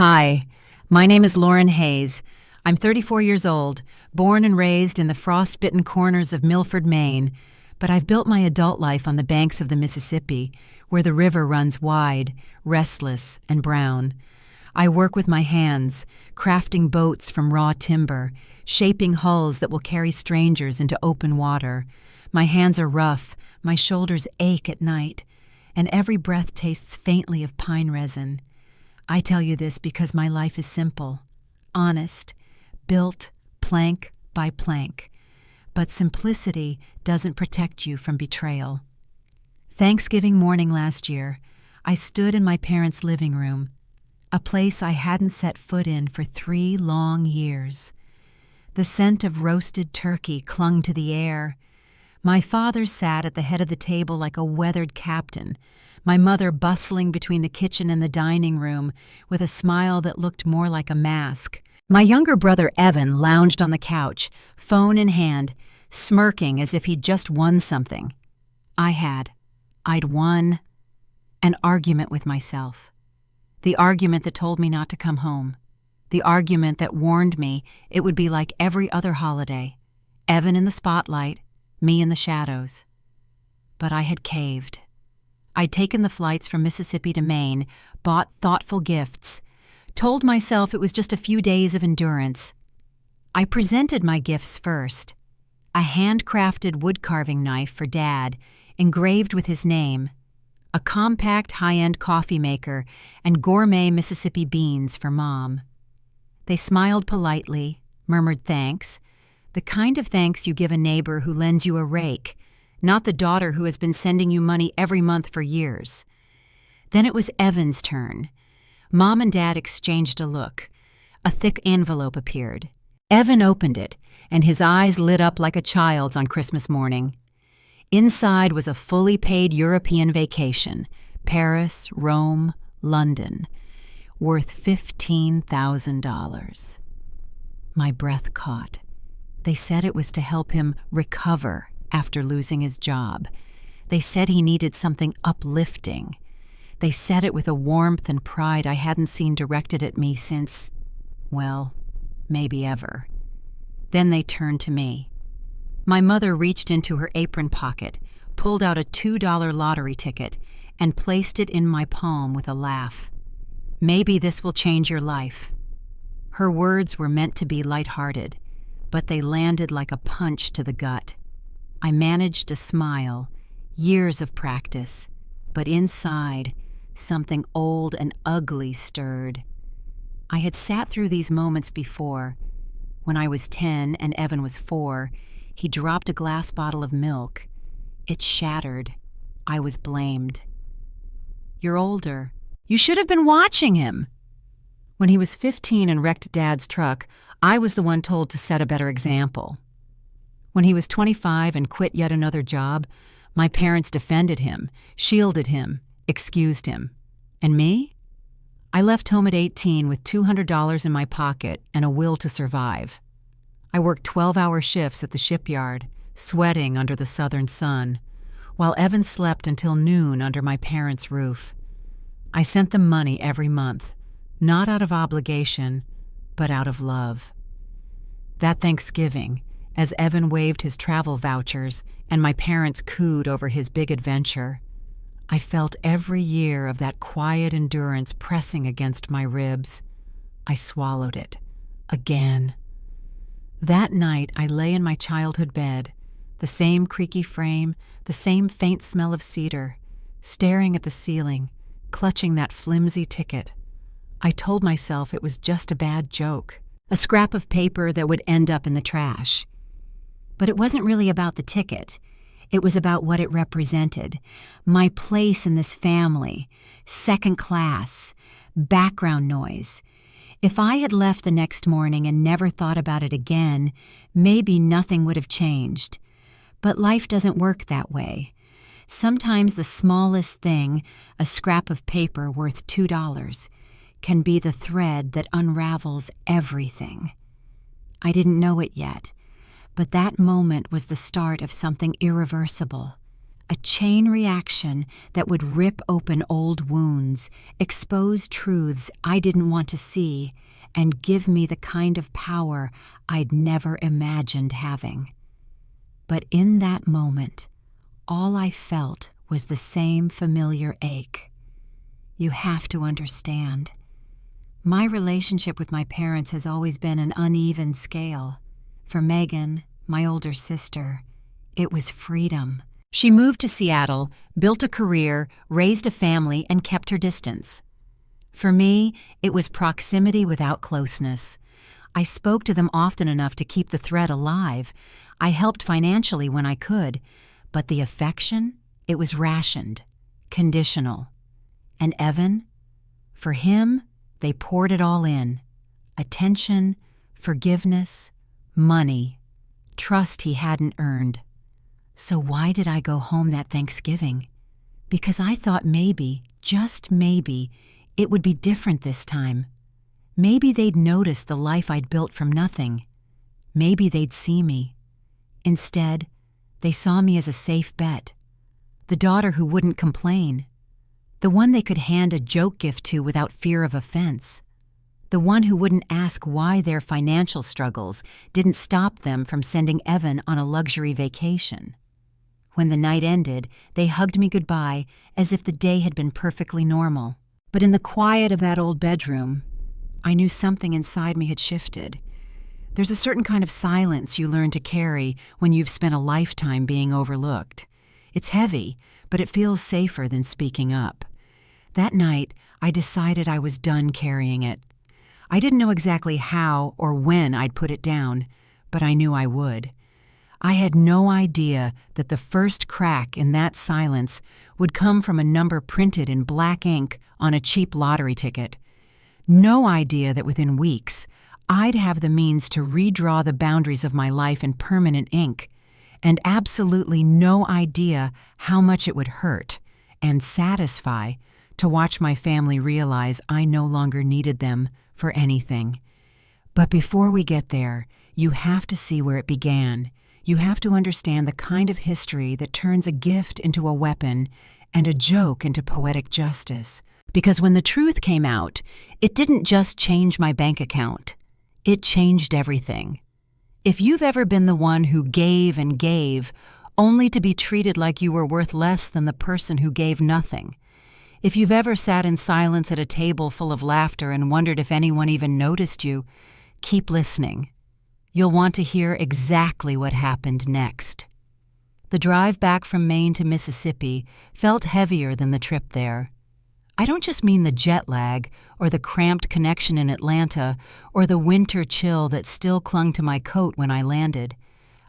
Hi, my name is Lauren Hayes. I'm 34 years old, born and raised in the frost-bitten corners of Milford, Maine, but I've built my adult life on the banks of the Mississippi, where the river runs wide, restless, and brown. I work with my hands, crafting boats from raw timber, shaping hulls that will carry strangers into open water. My hands are rough, my shoulders ache at night, and every breath tastes faintly of pine resin. I tell you this because my life is simple, honest, built plank by plank. But simplicity doesn't protect you from betrayal. Thanksgiving morning last year, I stood in my parents' living room, a place I hadn't set foot in for 3 long years. The scent of roasted turkey clung to the air. My father sat at the head of the table like a weathered captain, my mother bustling between the kitchen and the dining room with a smile that looked more like a mask. My younger brother Evan lounged on the couch, phone in hand, smirking as if he'd just won something. I'd won an argument with myself. The argument that told me not to come home. The argument that warned me it would be like every other holiday. Evan in the spotlight, me in the shadows. But I had caved. I'd taken the flights from Mississippi to Maine, bought thoughtful gifts, told myself it was just a few days of endurance. I presented my gifts first. A handcrafted wood-carving knife for Dad, engraved with his name. A compact high-end coffee maker and gourmet Mississippi beans for Mom. They smiled politely, murmured thanks, the kind of thanks you give a neighbor who lends you a rake, not the daughter who has been sending you money every month for years. Then it was Evan's turn. Mom and Dad exchanged a look. A thick envelope appeared. Evan opened it, and his eyes lit up like a child's on Christmas morning. Inside was a fully paid European vacation, Paris, Rome, London, worth $15,000. My breath caught. They said it was to help him recover after losing his job. They said he needed something uplifting. They said it with a warmth and pride I hadn't seen directed at me since, well, maybe ever. Then they turned to me. My mother reached into her apron pocket, pulled out a $2 lottery ticket, and placed it in my palm with a laugh. Maybe this will change your life. Her words were meant to be lighthearted, but they landed like a punch to the gut. I managed to smile, years of practice, but inside, something old and ugly stirred. I had sat through these moments before. When I was 10 and Evan was 4, he dropped a glass bottle of milk. It shattered. I was blamed. "You're older. You should have been watching him." When he was 15 and wrecked Dad's truck, I was the one told to set a better example. When he was 25 and quit yet another job, my parents defended him, shielded him, excused him. And me? I left home at 18 with $200 in my pocket and a will to survive. I worked 12-hour shifts at the shipyard, sweating under the southern sun, while Evan slept until noon under my parents' roof. I sent them money every month, not out of obligation, but out of love. That Thanksgiving, as Evan waved his travel vouchers and my parents cooed over his big adventure, I felt every year of that quiet endurance pressing against my ribs. I swallowed it. Again. That night I lay in my childhood bed, the same creaky frame, the same faint smell of cedar, staring at the ceiling, clutching that flimsy ticket. I told myself it was just a bad joke, a scrap of paper that would end up in the trash. But it wasn't really about the ticket. It was about what it represented. My place in this family, second class, background noise. If I had left the next morning and never thought about it again, maybe nothing would have changed. But life doesn't work that way. Sometimes the smallest thing, a scrap of paper worth $2, can be the thread that unravels everything. I didn't know it yet, but that moment was the start of something irreversible, a chain reaction that would rip open old wounds, expose truths I didn't want to see, and give me the kind of power I'd never imagined having. But in that moment, all I felt was the same familiar ache. You have to understand. My relationship with my parents has always been an uneven scale. For Megan, my older sister, it was freedom. She moved to Seattle, built a career, raised a family, and kept her distance. For me, it was proximity without closeness. I spoke to them often enough to keep the thread alive. I helped financially when I could, but the affection, it was rationed, conditional. And Evan? For him, they poured it all in. Attention, forgiveness, money, trust he hadn't earned. So why did I go home that Thanksgiving? Because I thought maybe, just maybe, it would be different this time. Maybe they'd notice the life I'd built from nothing. Maybe they'd see me. Instead, they saw me as a safe bet. The daughter who wouldn't complain. The one they could hand a joke gift to without fear of offense. The one who wouldn't ask why their financial struggles didn't stop them from sending Evan on a luxury vacation. When the night ended, they hugged me goodbye as if the day had been perfectly normal. But in the quiet of that old bedroom, I knew something inside me had shifted. There's a certain kind of silence you learn to carry when you've spent a lifetime being overlooked. It's heavy, but it feels safer than speaking up. That night, I decided I was done carrying it. I didn't know exactly how or when I'd put it down, but I knew I would. I had no idea that the first crack in that silence would come from a number printed in black ink on a cheap lottery ticket. No idea that within weeks, I'd have the means to redraw the boundaries of my life in permanent ink, and absolutely no idea how much it would hurt and satisfy to watch my family realize I no longer needed them for anything. But before we get there, you have to see where it began. You have to understand the kind of history that turns a gift into a weapon and a joke into poetic justice. Because when the truth came out, it didn't just change my bank account. It changed everything. If you've ever been the one who gave and gave, only to be treated like you were worth less than the person who gave nothing, if you've ever sat in silence at a table full of laughter and wondered if anyone even noticed you, keep listening. You'll want to hear exactly what happened next. The drive back from Maine to Mississippi felt heavier than the trip there. I don't just mean the jet lag, or the cramped connection in Atlanta, or the winter chill that still clung to my coat when I landed.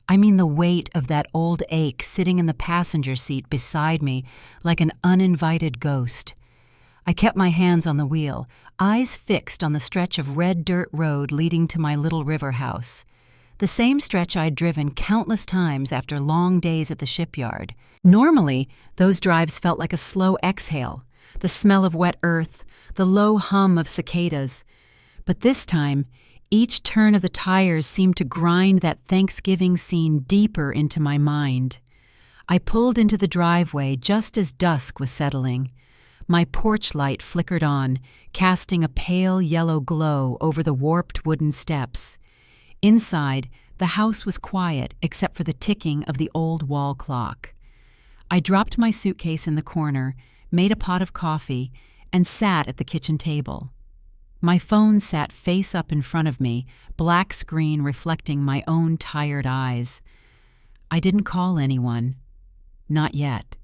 I mean the weight of that old ache sitting in the passenger seat beside me like an uninvited ghost. I kept my hands on the wheel, eyes fixed on the stretch of red dirt road leading to my little river house. The same stretch I'd driven countless times after long days at the shipyard. Normally, those drives felt like a slow exhale, the smell of wet earth, the low hum of cicadas. But this time, each turn of the tires seemed to grind that Thanksgiving scene deeper into my mind. I pulled into the driveway just as dusk was settling. My porch light flickered on, casting a pale yellow glow over the warped wooden steps. Inside, the house was quiet except for the ticking of the old wall clock. I dropped my suitcase in the corner, made a pot of coffee, and sat at the kitchen table. My phone sat face up in front of me, black screen reflecting my own tired eyes. I didn't call anyone. Not yet.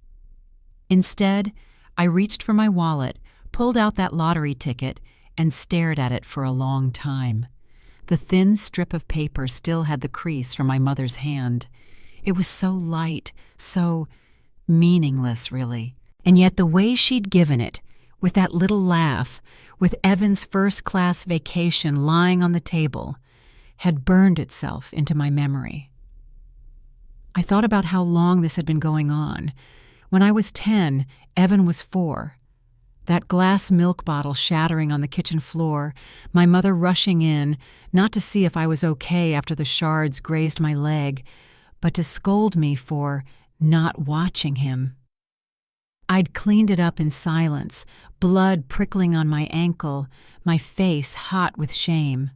Instead, I reached for my wallet, pulled out that lottery ticket, and stared at it for a long time. The thin strip of paper still had the crease from my mother's hand. It was so light, so meaningless, really. And yet the way she'd given it, with that little laugh, with Evan's first-class vacation lying on the table, had burned itself into my memory. I thought about how long this had been going on. When I was 10, Evan was 4. That glass milk bottle shattering on the kitchen floor, my mother rushing in, not to see if I was okay after the shards grazed my leg, but to scold me for not watching him. I'd cleaned it up in silence, blood prickling on my ankle, my face hot with shame.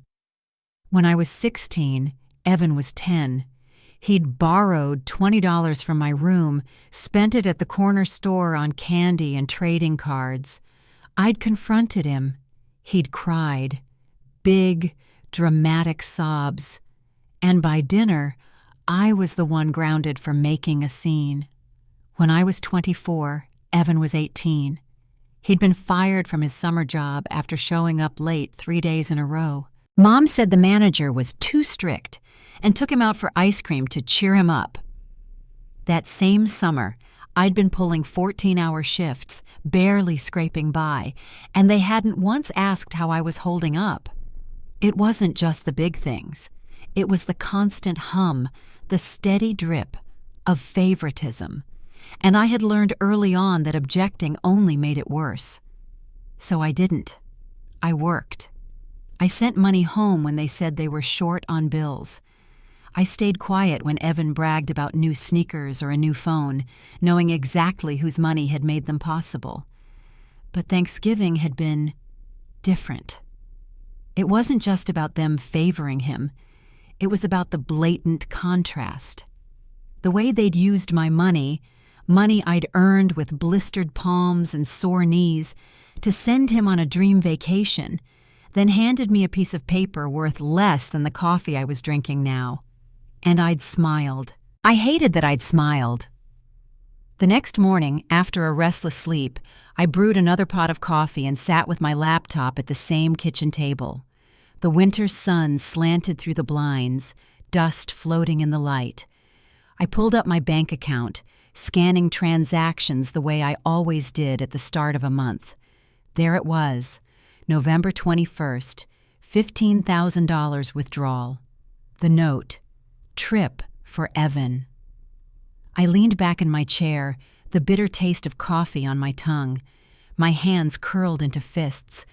When I was 16, Evan was 10. He'd borrowed $20 from my room, spent it at the corner store on candy and trading cards. I'd confronted him. He'd cried. Big, dramatic sobs. And by dinner, I was the one grounded for making a scene. When I was 24, Evan was 18. He'd been fired from his summer job after showing up late 3 days in a row. Mom said the manager was too strict and took him out for ice cream to cheer him up. That same summer, I'd been pulling 14-hour shifts, barely scraping by, and they hadn't once asked how I was holding up. It wasn't just the big things. It was the constant hum, the steady drip of favoritism. And I had learned early on that objecting only made it worse. So I didn't. I worked. I sent money home when they said they were short on bills. I stayed quiet when Evan bragged about new sneakers or a new phone, knowing exactly whose money had made them possible. But Thanksgiving had been different. It wasn't just about them favoring him. It was about the blatant contrast. The way they'd used my money I'd earned with blistered palms and sore knees, to send him on a dream vacation, then handed me a piece of paper worth less than the coffee I was drinking now. And I'd smiled. I hated that I'd smiled. The next morning, after a restless sleep, I brewed another pot of coffee and sat with my laptop at the same kitchen table. The winter sun slanted through the blinds, dust floating in the light. I pulled up my bank account, scanning transactions the way I always did at the start of a month. There it was, November 21st, $15,000 withdrawal. The note, trip for Evan. I leaned back in my chair, the bitter taste of coffee on my tongue. My hands curled into fists.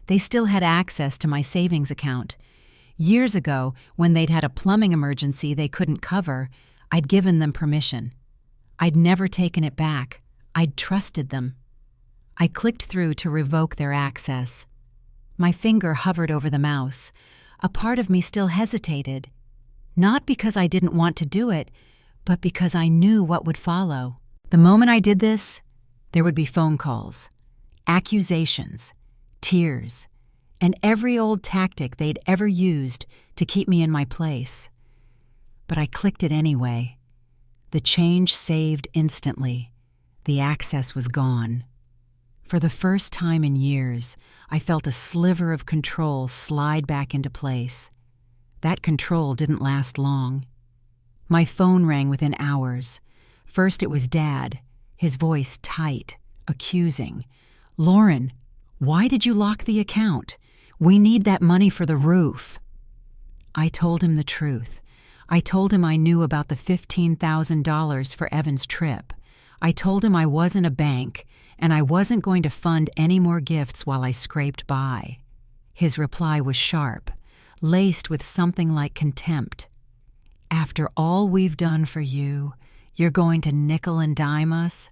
They still had access to my savings account. Years ago, when they'd had a plumbing emergency they couldn't cover, I'd given them permission. I'd never taken it back. I'd trusted them. I clicked through to revoke their access. My finger hovered over the mouse. A part of me still hesitated. Not because I didn't want to do it, but because I knew what would follow. The moment I did this, there would be phone calls, accusations, tears, and every old tactic they'd ever used to keep me in my place. But I clicked it anyway. The change saved instantly. The access was gone. For the first time in years, I felt a sliver of control slide back into place. That control didn't last long. My phone rang within hours. First it was Dad, his voice tight, accusing. "Lauren, why did you lock the account? We need that money for the roof." I told him the truth. I told him I knew about the $15,000 for Evan's trip. I told him I wasn't a bank, and I wasn't going to fund any more gifts while I scraped by. His reply was sharp, laced with something like contempt. "After all we've done for you, you're going to nickel and dime us?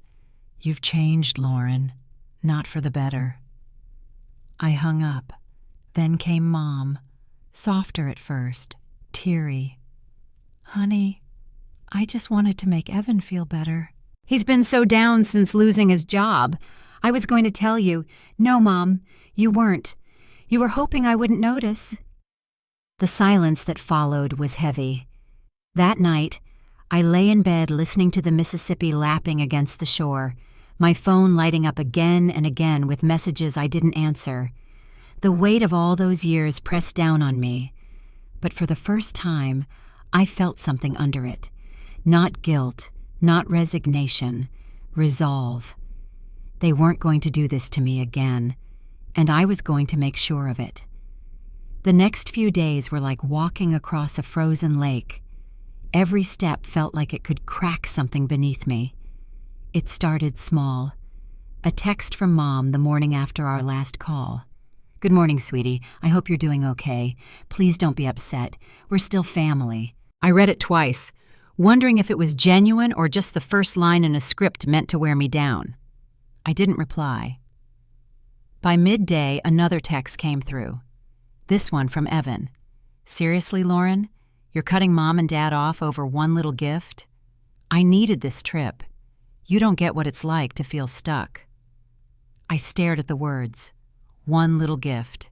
You've changed, Lauren, not for the better." I hung up. Then came Mom, softer at first, teary. "Honey, I just wanted to make Evan feel better. He's been so down since losing his job. I was going to tell you." "No, Mom, you weren't. You were hoping I wouldn't notice." The silence that followed was heavy. That night, I lay in bed listening to the Mississippi lapping against the shore, my phone lighting up again and again with messages I didn't answer. The weight of all those years pressed down on me. But for the first time, I felt something under it. Not guilt, not resignation, resolve. They weren't going to do this to me again, and I was going to make sure of it. The next few days were like walking across a frozen lake. Every step felt like it could crack something beneath me. It started small. A text from Mom the morning after our last call. "Good morning, sweetie. I hope you're doing okay. Please don't be upset. We're still family." I read it twice. wondering if it was genuine or just the first line in a script meant to wear me down. I didn't reply. By midday, another text came through. This one from Evan. "Seriously, Lauren? You're cutting Mom and Dad off over one little gift? I needed this trip. You don't get what it's like to feel stuck." I stared at the words. One little gift.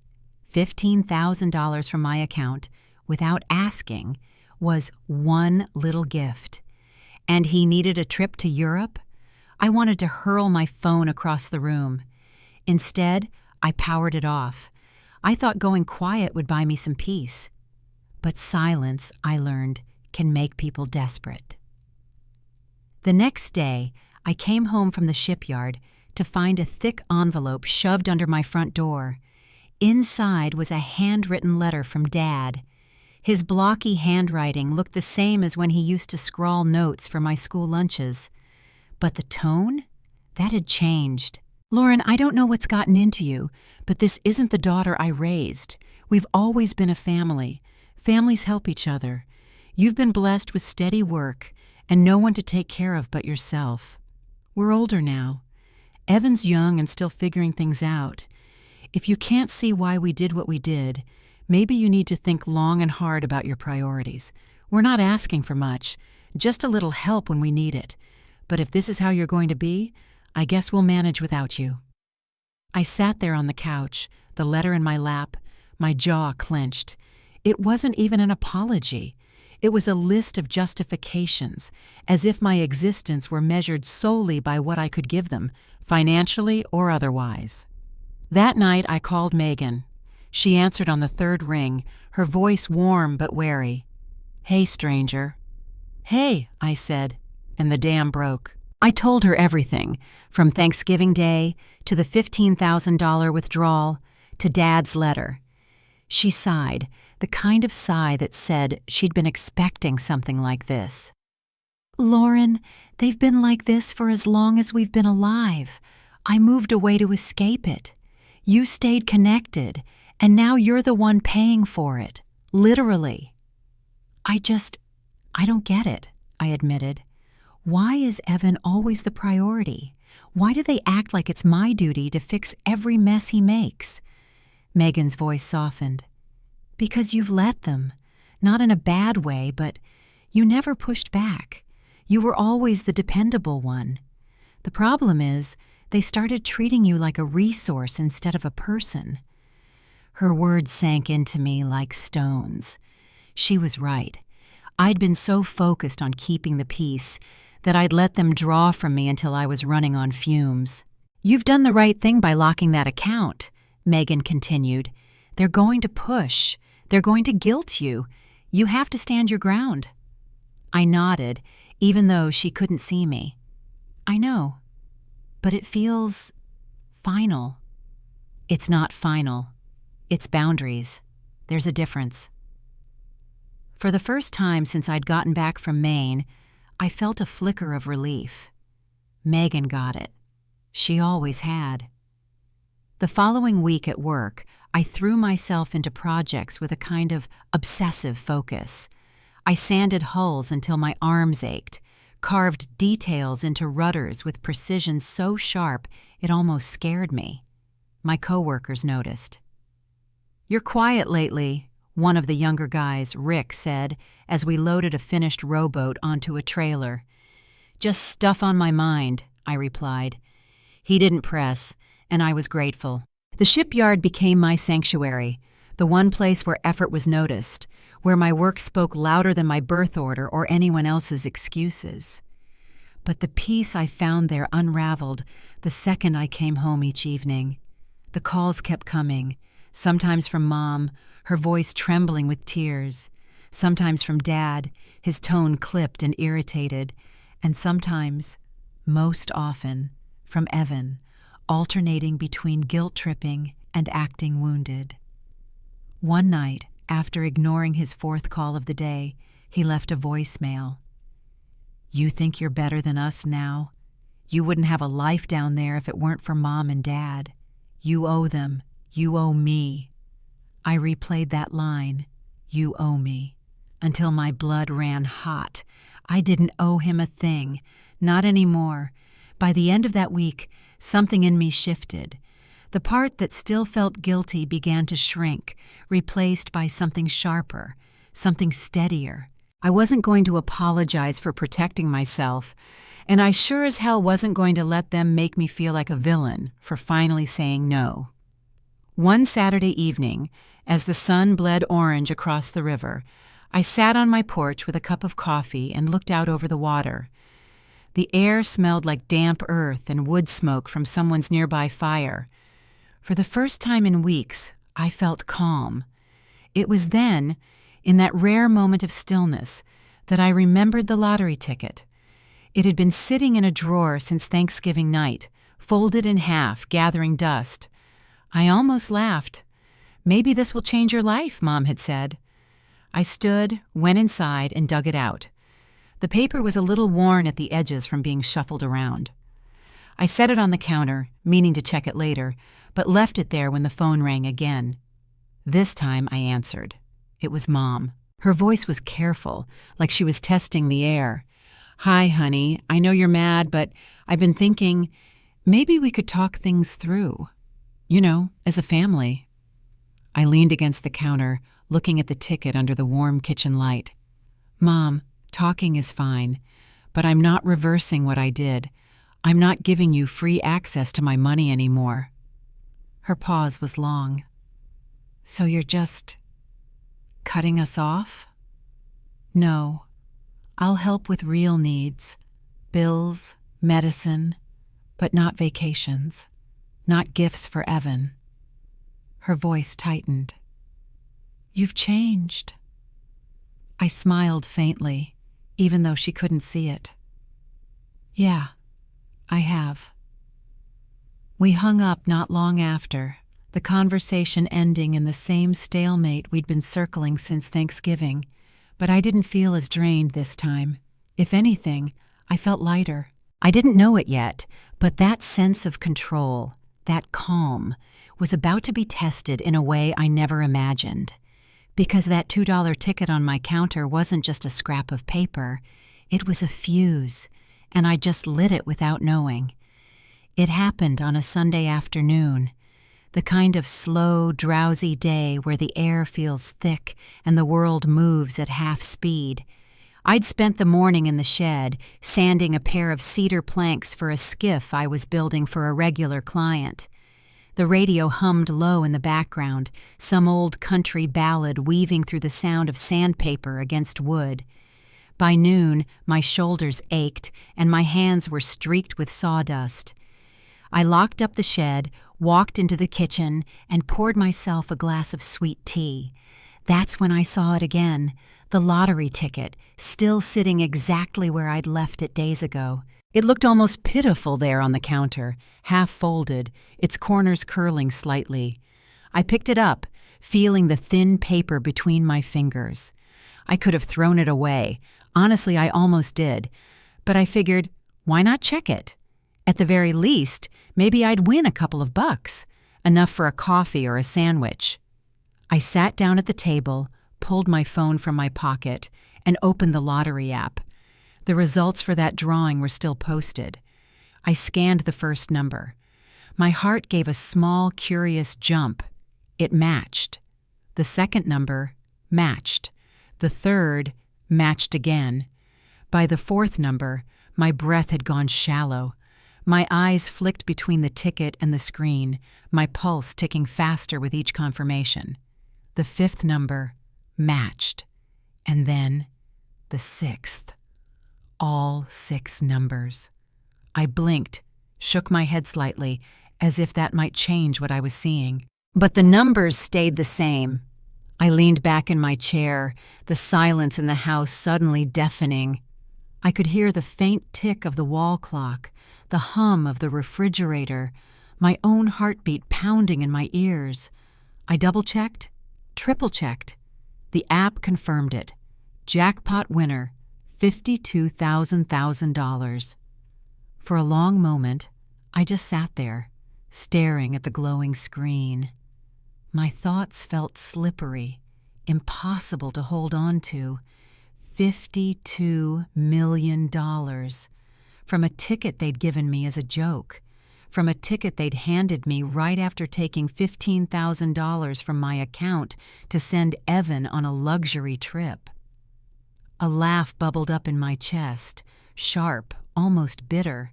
$15,000 from my account, without asking, was one little gift. And he needed a trip to Europe? I wanted to hurl my phone across the room. Instead, I powered it off. I thought going quiet would buy me some peace. But silence, I learned, can make people desperate. The next day, I came home from the shipyard to find a thick envelope shoved under my front door. Inside was a handwritten letter from Dad. His blocky handwriting looked the same as when he used to scrawl notes for my school lunches. But the tone? That had changed. "Lauren, I don't know what's gotten into you, but this isn't the daughter I raised. We've always been a family. Families help each other. You've been blessed with steady work and no one to take care of but yourself. We're older now. Evan's young and still figuring things out. If you can't see why we did what we did, maybe you need to think long and hard about your priorities. We're not asking for much, just a little help when we need it. But if this is how you're going to be, I guess we'll manage without you." I sat there on the couch, the letter in my lap, my jaw clenched. It wasn't even an apology. It was a list of justifications, as if my existence were measured solely by what I could give them, financially or otherwise. That night I called Megan. She answered on the third ring, her voice warm but wary. "Hey, stranger." "Hey," I said, and the dam broke. I told her everything, from Thanksgiving Day to the $15,000 withdrawal to Dad's letter. She sighed, the kind of sigh that said she'd been expecting something like this. "Lauren, they've been like this for as long as we've been alive. I moved away to escape it. You stayed connected, and now you're the one paying for it, literally." I don't get it," I admitted. "Why is Evan always the priority? Why do they act like it's my duty to fix every mess he makes?" Megan's voice softened. "Because you've let them. Not in a bad way, but you never pushed back. You were always the dependable one. The problem is, they started treating you like a resource instead of a person." Her words sank into me like stones. She was right. I'd been so focused on keeping the peace that I'd let them draw from me until I was running on fumes. "You've done the right thing by locking that account," Megan continued. "They're going to push. They're going to guilt you. You have to stand your ground." I nodded, even though she couldn't see me. "I know, but it feels final." "It's not final. It's boundaries. There's a difference." For the first time since I'd gotten back from Maine, I felt a flicker of relief. Megan got it. She always had. The following week at work, I threw myself into projects with a kind of obsessive focus. I sanded hulls until my arms ached, carved details into rudders with precision so sharp it almost scared me. My coworkers noticed. "You're quiet lately," one of the younger guys, Rick, said as we loaded a finished rowboat onto a trailer. "Just stuff on my mind," I replied. He didn't press, and I was grateful. The shipyard became my sanctuary, the one place where effort was noticed, where my work spoke louder than my birth order or anyone else's excuses. But the peace I found there unraveled the second I came home each evening. The calls kept coming, sometimes from Mom, her voice trembling with tears, sometimes from Dad, his tone clipped and irritated, and sometimes, most often, from Evan, alternating between guilt-tripping and acting wounded. One night, after ignoring his fourth call of the day, he left a voicemail. "You think you're better than us now? You wouldn't have a life down there if it weren't for Mom and Dad. You owe them. You owe me." I replayed that line, "You owe me," until my blood ran hot. I didn't owe him a thing. Not anymore. By the end of that week, something in me shifted. The part that still felt guilty began to shrink, replaced by something sharper, something steadier. I wasn't going to apologize for protecting myself, and I sure as hell wasn't going to let them make me feel like a villain for finally saying no. One Saturday evening, as the sun bled orange across the river, I sat on my porch with a cup of coffee and looked out over the water. The air smelled like damp earth and wood smoke from someone's nearby fire. For the first time in weeks, I felt calm. It was then, in that rare moment of stillness, that I remembered the lottery ticket. It had been sitting in a drawer since Thanksgiving night, folded in half, gathering dust. I almost laughed. "Maybe this will change your life," Mom had said. I stood, went inside, and dug it out. The paper was a little worn at the edges from being shuffled around. I set it on the counter, meaning to check it later, but left it there when the phone rang again. This time I answered. It was Mom. Her voice was careful, like she was testing the air. "Hi, honey. I know you're mad, but I've been thinking maybe we could talk things through. As a family." I leaned against the counter, looking at the ticket under the warm kitchen light. "Mom, talking is fine, but I'm not reversing what I did. I'm not giving you free access to my money anymore." Her pause was long. "So you're just cutting us off?" "No. I'll help with real needs. Bills, medicine, but not vacations. Not gifts for Evan." Her voice tightened. "You've changed." I smiled faintly, even though she couldn't see it. "Yeah, I have." We hung up not long after, the conversation ending in the same stalemate we'd been circling since Thanksgiving, but I didn't feel as drained this time. If anything, I felt lighter. I didn't know it yet, but that sense of control, that calm, was about to be tested in a way I never imagined. Because that $2 ticket on my counter wasn't just a scrap of paper, it was a fuse, and I just lit it without knowing. It happened on a Sunday afternoon, the kind of slow, drowsy day where the air feels thick and the world moves at half speed. I'd spent the morning in the shed, sanding a pair of cedar planks for a skiff I was building for a regular client. The radio hummed low in the background, some old country ballad weaving through the sound of sandpaper against wood. By noon, my shoulders ached and my hands were streaked with sawdust. I locked up the shed, walked into the kitchen, and poured myself a glass of sweet tea. That's when I saw it again, the lottery ticket, still sitting exactly where I'd left it days ago. It looked almost pitiful there on the counter, half folded, its corners curling slightly. I picked it up, feeling the thin paper between my fingers. I could have thrown it away. Honestly, I almost did. But I figured, why not check it? At the very least, maybe I'd win a couple of bucks, enough for a coffee or a sandwich. I sat down at the table, pulled my phone from my pocket, and opened the lottery app. The results for that drawing were still posted. I scanned the first number. My heart gave a small, curious jump. It matched. The second number matched. The third matched again. By the fourth number, my breath had gone shallow. My eyes flicked between the ticket and the screen, my pulse ticking faster with each confirmation. The fifth number matched. And then the sixth. All 6 numbers. I blinked, shook my head slightly, as if that might change what I was seeing. But the numbers stayed the same. I leaned back in my chair, the silence in the house suddenly deafening. I could hear the faint tick of the wall clock, the hum of the refrigerator, my own heartbeat pounding in my ears. I double-checked, triple-checked. The app confirmed it. Jackpot winner. $52,000. For a long moment, I just sat there, staring at the glowing screen. My thoughts felt slippery, impossible to hold on to. $52 million from a ticket they'd given me as a joke, from a ticket they'd handed me right after taking $15,000 from my account to send Evan on a luxury trip. A laugh bubbled up in my chest, sharp, almost bitter,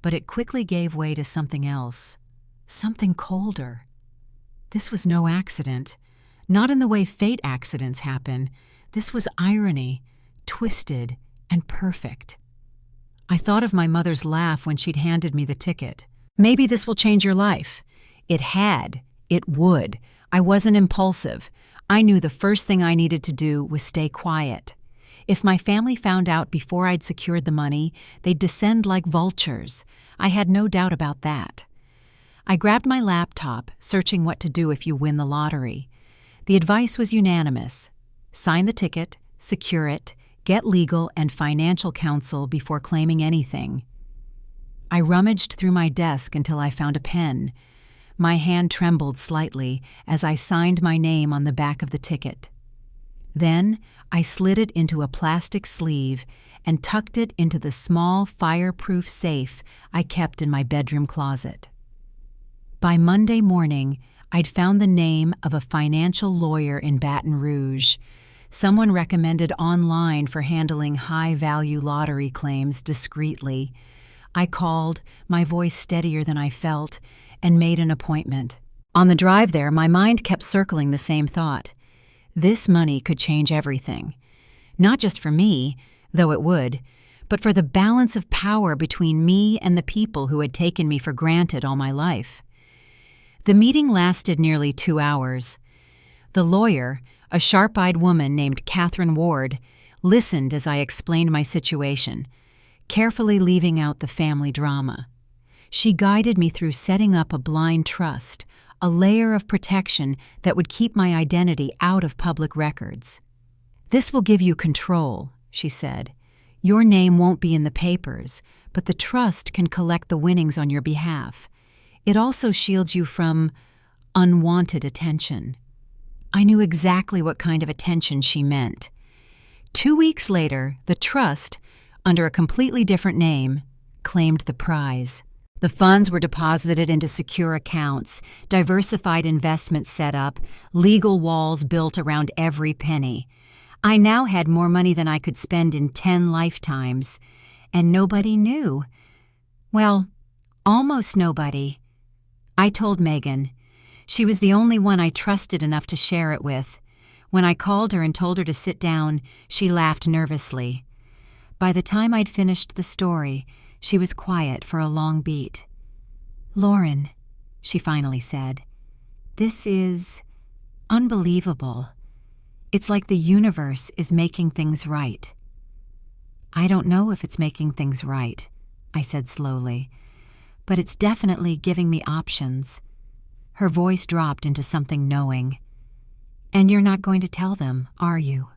but it quickly gave way to something else, something colder. This was no accident, not in the way fate accidents happen. This was irony, twisted and perfect. I thought of my mother's laugh when she'd handed me the ticket. Maybe this will change your life. It had. It would. I wasn't impulsive. I knew the first thing I needed to do was stay quiet. If my family found out before I'd secured the money, they'd descend like vultures. I had no doubt about that. I grabbed my laptop, searching what to do if you win the lottery. The advice was unanimous. Sign the ticket, secure it, get legal and financial counsel before claiming anything. I rummaged through my desk until I found a pen. My hand trembled slightly as I signed my name on the back of the ticket. Then I slid it into a plastic sleeve and tucked it into the small fireproof safe I kept in my bedroom closet. By Monday morning, I'd found the name of a financial lawyer in Baton Rouge, someone recommended online for handling high-value lottery claims discreetly. I called, my voice steadier than I felt, and made an appointment. On the drive there, my mind kept circling the same thought. This money could change everything. Not just for me, though it would, but for the balance of power between me and the people who had taken me for granted all my life. The meeting lasted nearly 2 hours. The lawyer, a sharp-eyed woman named Catherine Ward, listened as I explained my situation, carefully leaving out the family drama. She guided me through setting up a blind trust, a layer of protection that would keep my identity out of public records. "This will give you control," she said. "Your name won't be in the papers, but the trust can collect the winnings on your behalf. It also shields you from unwanted attention." I knew exactly what kind of attention she meant. 2 weeks later, the trust, under a completely different name, claimed the prize. The funds were deposited into secure accounts, diversified investments set up, legal walls built around every penny. I now had more money than I could spend in 10 lifetimes, and nobody knew. Well, almost nobody. I told Megan. She was the only one I trusted enough to share it with. When I called her and told her to sit down, she laughed nervously. By the time I'd finished the story, she was quiet for a long beat. "Lauren," she finally said, "this is unbelievable. It's like the universe is making things right." "I don't know if it's making things right," I said slowly, "but it's definitely giving me options." Her voice dropped into something knowing. "And you're not going to tell them, are you?"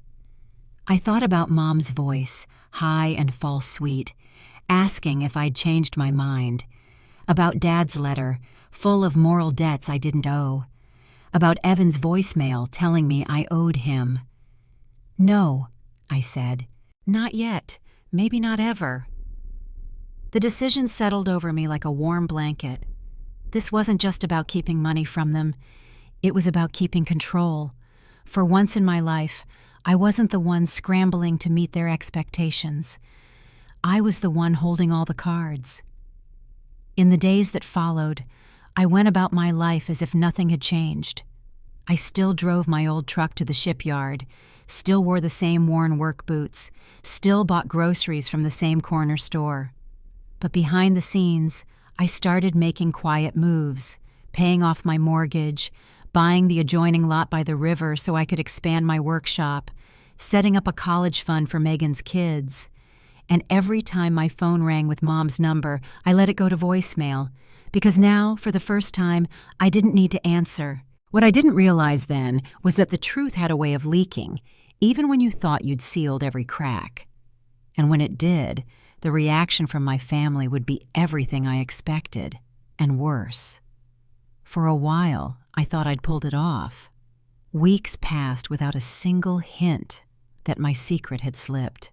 I thought about Mom's voice, high and false sweet, asking if I'd changed my mind. About Dad's letter, full of moral debts I didn't owe. About Evan's voicemail telling me I owed him. "No," I said. "Not yet. Maybe not ever." The decision settled over me like a warm blanket. This wasn't just about keeping money from them. It was about keeping control. For once in my life, I wasn't the one scrambling to meet their expectations. I was the one holding all the cards. In the days that followed, I went about my life as if nothing had changed. I still drove my old truck to the shipyard, still wore the same worn work boots, still bought groceries from the same corner store. But behind the scenes, I started making quiet moves, paying off my mortgage, buying the adjoining lot by the river so I could expand my workshop, setting up a college fund for Megan's kids. And every time my phone rang with Mom's number, I let it go to voicemail, because now, for the first time, I didn't need to answer. What I didn't realize then was that the truth had a way of leaking, even when you thought you'd sealed every crack. And when it did, the reaction from my family would be everything I expected, and worse. For a while, I thought I'd pulled it off. Weeks passed without a single hint that my secret had slipped.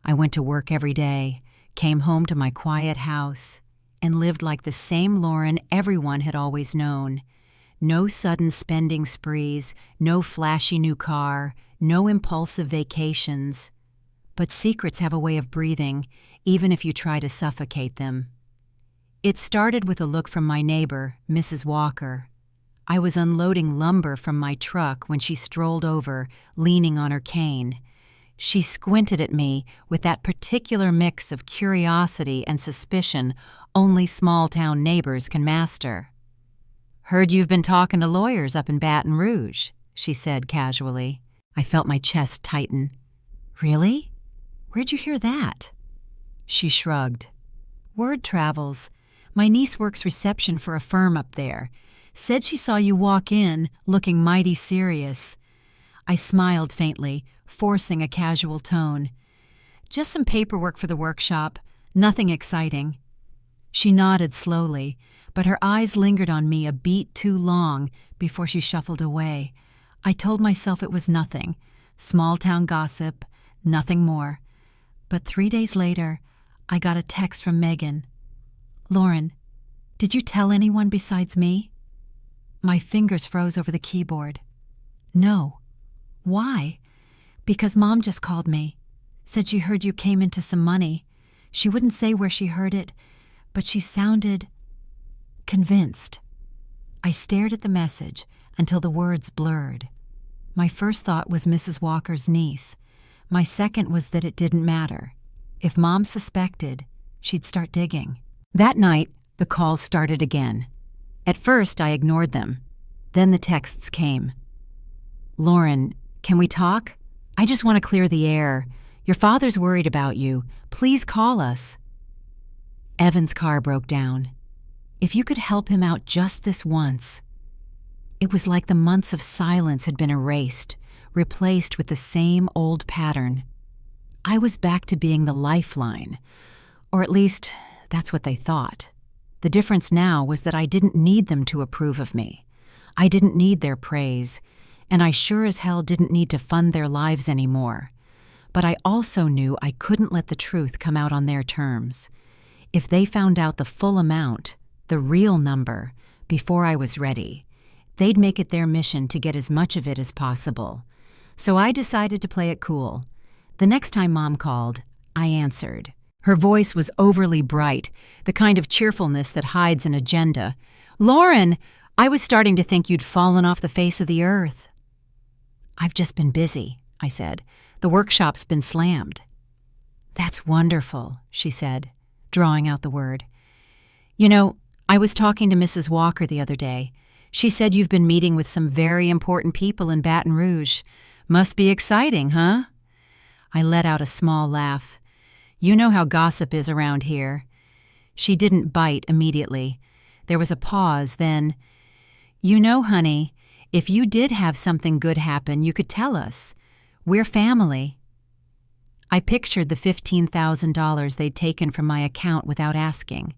I went to work every day, came home to my quiet house, and lived like the same Lauren everyone had always known. No sudden spending sprees, no flashy new car, no impulsive vacations. But secrets have a way of breathing, even if you try to suffocate them. It started with a look from my neighbor, Mrs. Walker. I was unloading lumber from my truck when she strolled over, leaning on her cane. She squinted at me with that particular mix of curiosity and suspicion only small-town neighbors can master. "Heard you've been talking to lawyers up in Baton Rouge," she said casually. I felt my chest tighten. "Really? Where'd you hear that?" She shrugged. "Word travels. My niece works reception for a firm up there. Said she saw you walk in, looking mighty serious." I smiled faintly, forcing a casual tone. "Just some paperwork for the workshop. Nothing exciting." She nodded slowly, but her eyes lingered on me a beat too long before she shuffled away. I told myself it was nothing. Small-town gossip, nothing more. But 3 days later, I got a text from Megan. "Lauren, did you tell anyone besides me?" My fingers froze over the keyboard. "No." "Why?" "Because Mom just called me. Said she heard you came into some money. She wouldn't say where she heard it, but she sounded convinced." I stared at the message until the words blurred. My first thought was Mrs. Walker's niece. My second was that it didn't matter. If Mom suspected, she'd start digging. That night, the calls started again. At first, I ignored them. Then the texts came. "Lauren, can we talk? I just want to clear the air. Your father's worried about you. Please call us." Evan's car broke down. If you could help him out just this once. It was like the months of silence had been erased, replaced with the same old pattern. I was back to being the lifeline, or at least that's what they thought. The difference now was that I didn't need them to approve of me. I didn't need their praise, and I sure as hell didn't need to fund their lives anymore. But I also knew I couldn't let the truth come out on their terms. If they found out the full amount, the real number, before I was ready, they'd make it their mission to get as much of it as possible. So I decided to play it cool. The next time Mom called, I answered. Her voice was overly bright, the kind of cheerfulness that hides an agenda. "Lauren, I was starting to think you'd fallen off the face of the earth." "I've just been busy," I said. "The workshop's been slammed." "That's wonderful," she said, drawing out the word. "You know, I was talking to Mrs. Walker the other day. She said you've been meeting with some very important people in Baton Rouge. Must be exciting, huh?" I let out a small laugh. "You know how gossip is around here." She didn't bite immediately. There was a pause, then, "You know, honey, if you did have something good happen, you could tell us. We're family." I pictured the $15,000 they'd taken from my account without asking.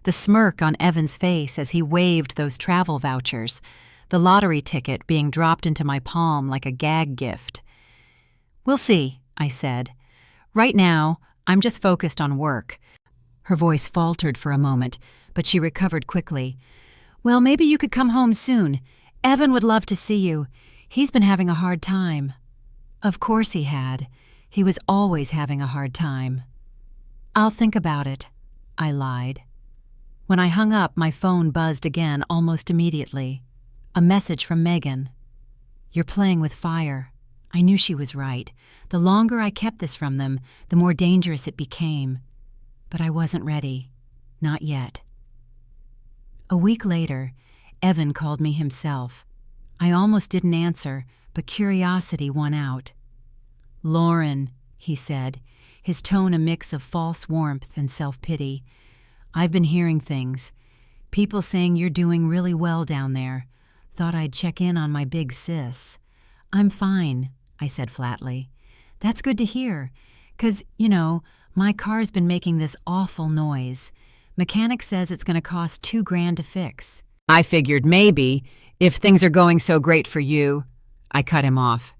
The smirk on Evan's face as he waved those travel vouchers, the lottery ticket being dropped into my palm like a gag gift. "We'll see," I said. "Right now, I'm just focused on work." Her voice faltered for a moment, but she recovered quickly. "Well, maybe you could come home soon. Evan would love to see you. He's been having a hard time." Of course he had. He was always having a hard time. "I'll think about it," I lied. When I hung up, my phone buzzed again almost immediately. A message from Megan. "You're playing with fire." I knew she was right. The longer I kept this from them, the more dangerous it became. But I wasn't ready. Not yet. A week later, Evan called me himself. I almost didn't answer, but curiosity won out. "Lauren," he said, his tone a mix of false warmth and self-pity. "I've been hearing things. People saying you're doing really well down there. Thought I'd check in on my big sis." "I'm fine," I said flatly. "That's good to hear, 'cause, you know, my car's been making this awful noise. Mechanic says it's going to cost $2,000 to fix." "I figured maybe, if things are going so great for you," I cut him off.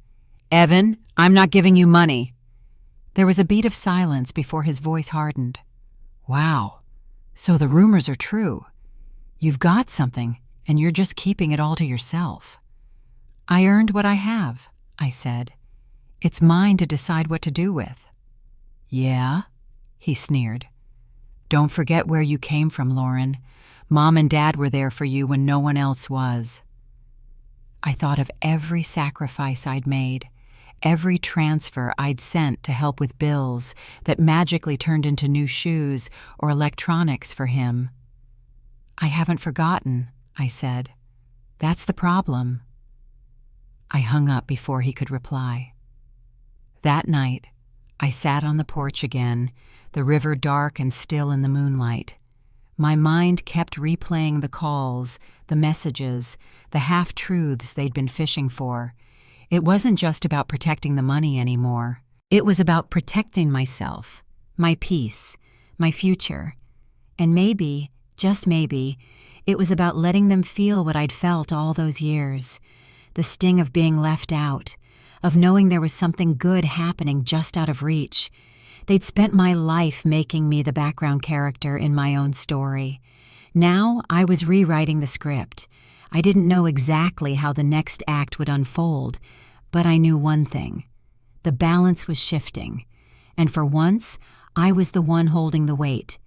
Evan, I'm not giving you money. There was a beat of silence before his voice hardened. Wow, so the rumors are true. You've got something, and you're just keeping it all to yourself. I earned what I have, I said. It's mine to decide what to do with. Yeah? He sneered. Don't forget where you came from, Lauren. Mom and Dad were there for you when no one else was. I thought of every sacrifice I'd made, every transfer I'd sent to help with bills that magically turned into new shoes or electronics for him. I haven't forgotten, I said. That's the problem. I hung up before he could reply. That night, I sat on the porch again, the river dark and still in the moonlight. My mind kept replaying the calls, the messages, the half-truths they'd been fishing for. It wasn't just about protecting the money anymore. It was about protecting myself, my peace, my future. And maybe, just maybe, it was about letting them feel what I'd felt all those years. The sting of being left out, of knowing there was something good happening just out of reach. They'd spent my life making me the background character in my own story. Now I was rewriting the script. I didn't know exactly how the next act would unfold, but I knew one thing. The balance was shifting, and for once, I was the one holding the weight.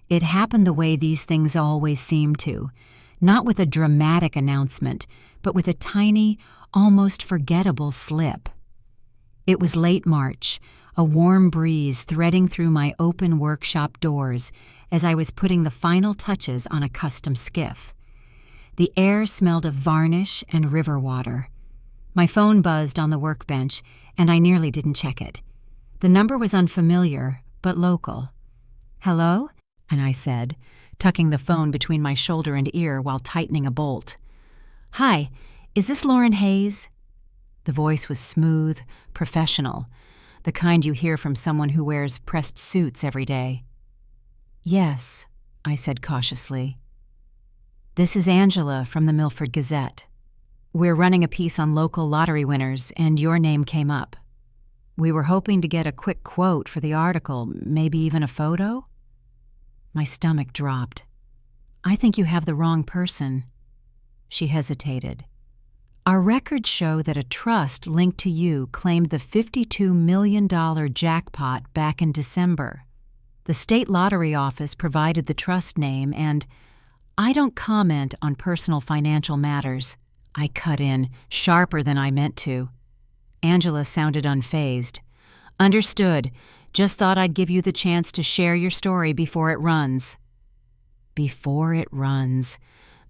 It happened the way these things always seem to, not with a dramatic announcement, but with a tiny, almost forgettable slip. It was late March, a warm breeze threading through my open workshop doors as I was putting the final touches on a custom skiff. The air smelled of varnish and river water. My phone buzzed on the workbench, and I nearly didn't check it. The number was unfamiliar, but local. "Hello?" and I said, tucking the phone between my shoulder and ear while tightening a bolt. "Hi, is this Lauren Hayes?" The voice was smooth, professional, the kind you hear from someone who wears pressed suits every day. "Yes," I said cautiously. "This is Angela from the Milford Gazette. We're running a piece on local lottery winners, and your name came up. We were hoping to get a quick quote for the article, maybe even a photo?" My stomach dropped. "I think you have the wrong person." She hesitated. "Our records show that a trust linked to you claimed the $52 million jackpot back in December. The state lottery office provided the trust name, and I don't comment on personal financial matters." I cut in, sharper than I meant to. Angela sounded unfazed. "Understood. Just thought I'd give you the chance to share your story before it runs." Before it runs.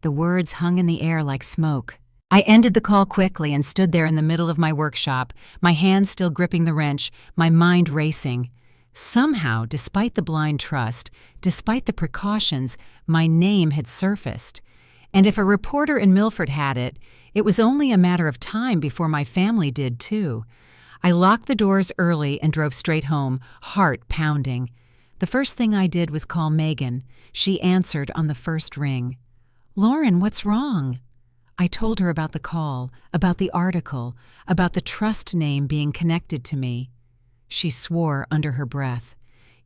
The words hung in the air like smoke. I ended the call quickly and stood there in the middle of my workshop, my hands still gripping the wrench, my mind racing. Somehow, despite the blind trust, despite the precautions, my name had surfaced. And if a reporter in Milford had it, it was only a matter of time before my family did too. I locked the doors early and drove straight home, heart pounding. The first thing I did was call Megan. She answered on the first ring. "Lauren, what's wrong?" I told her about the call, about the article, about the trust name being connected to me. She swore under her breath.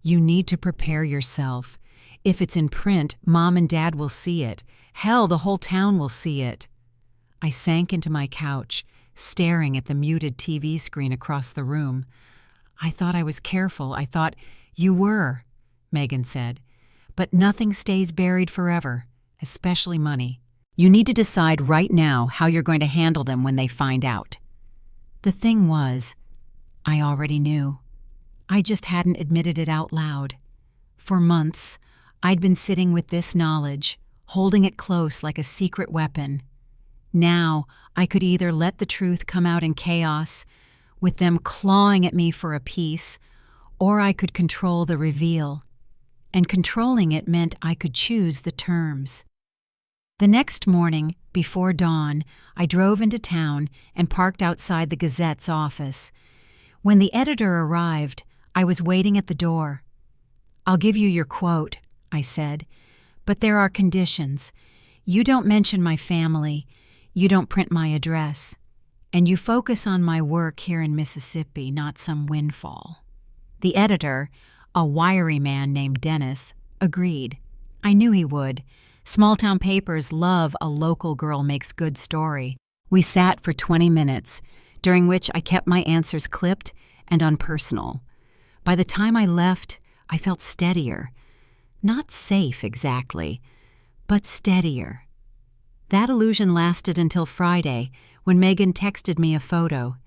"You need to prepare yourself. If it's in print, Mom and Dad will see it. Hell, the whole town will see it." I sank into my couch, staring at the muted TV screen across the room. "I thought I was careful. I thought—" "You were," Megan said. "But nothing stays buried forever, especially money. You need to decide right now how you're going to handle them when they find out." The thing was, I already knew. I just hadn't admitted it out loud. For months, I'd been sitting with this knowledge, holding it close like a secret weapon. Now, I could either let the truth come out in chaos, with them clawing at me for a piece, or I could control the reveal. And controlling it meant I could choose the terms. The next morning, before dawn, I drove into town and parked outside the Gazette's office. When the editor arrived, I was waiting at the door. "I'll give you your quote," I said, "but there are conditions. You don't mention my family. You don't print my address. And you focus on my work here in Mississippi, not some windfall." The editor, a wiry man named Dennis, agreed. I knew he would. Small-town papers love a local girl makes good story. We sat for 20 minutes, during which I kept my answers clipped and unpersonal. By the time I left, I felt steadier. Not safe exactly, but steadier. That illusion lasted until Friday, when Megan texted me a photo.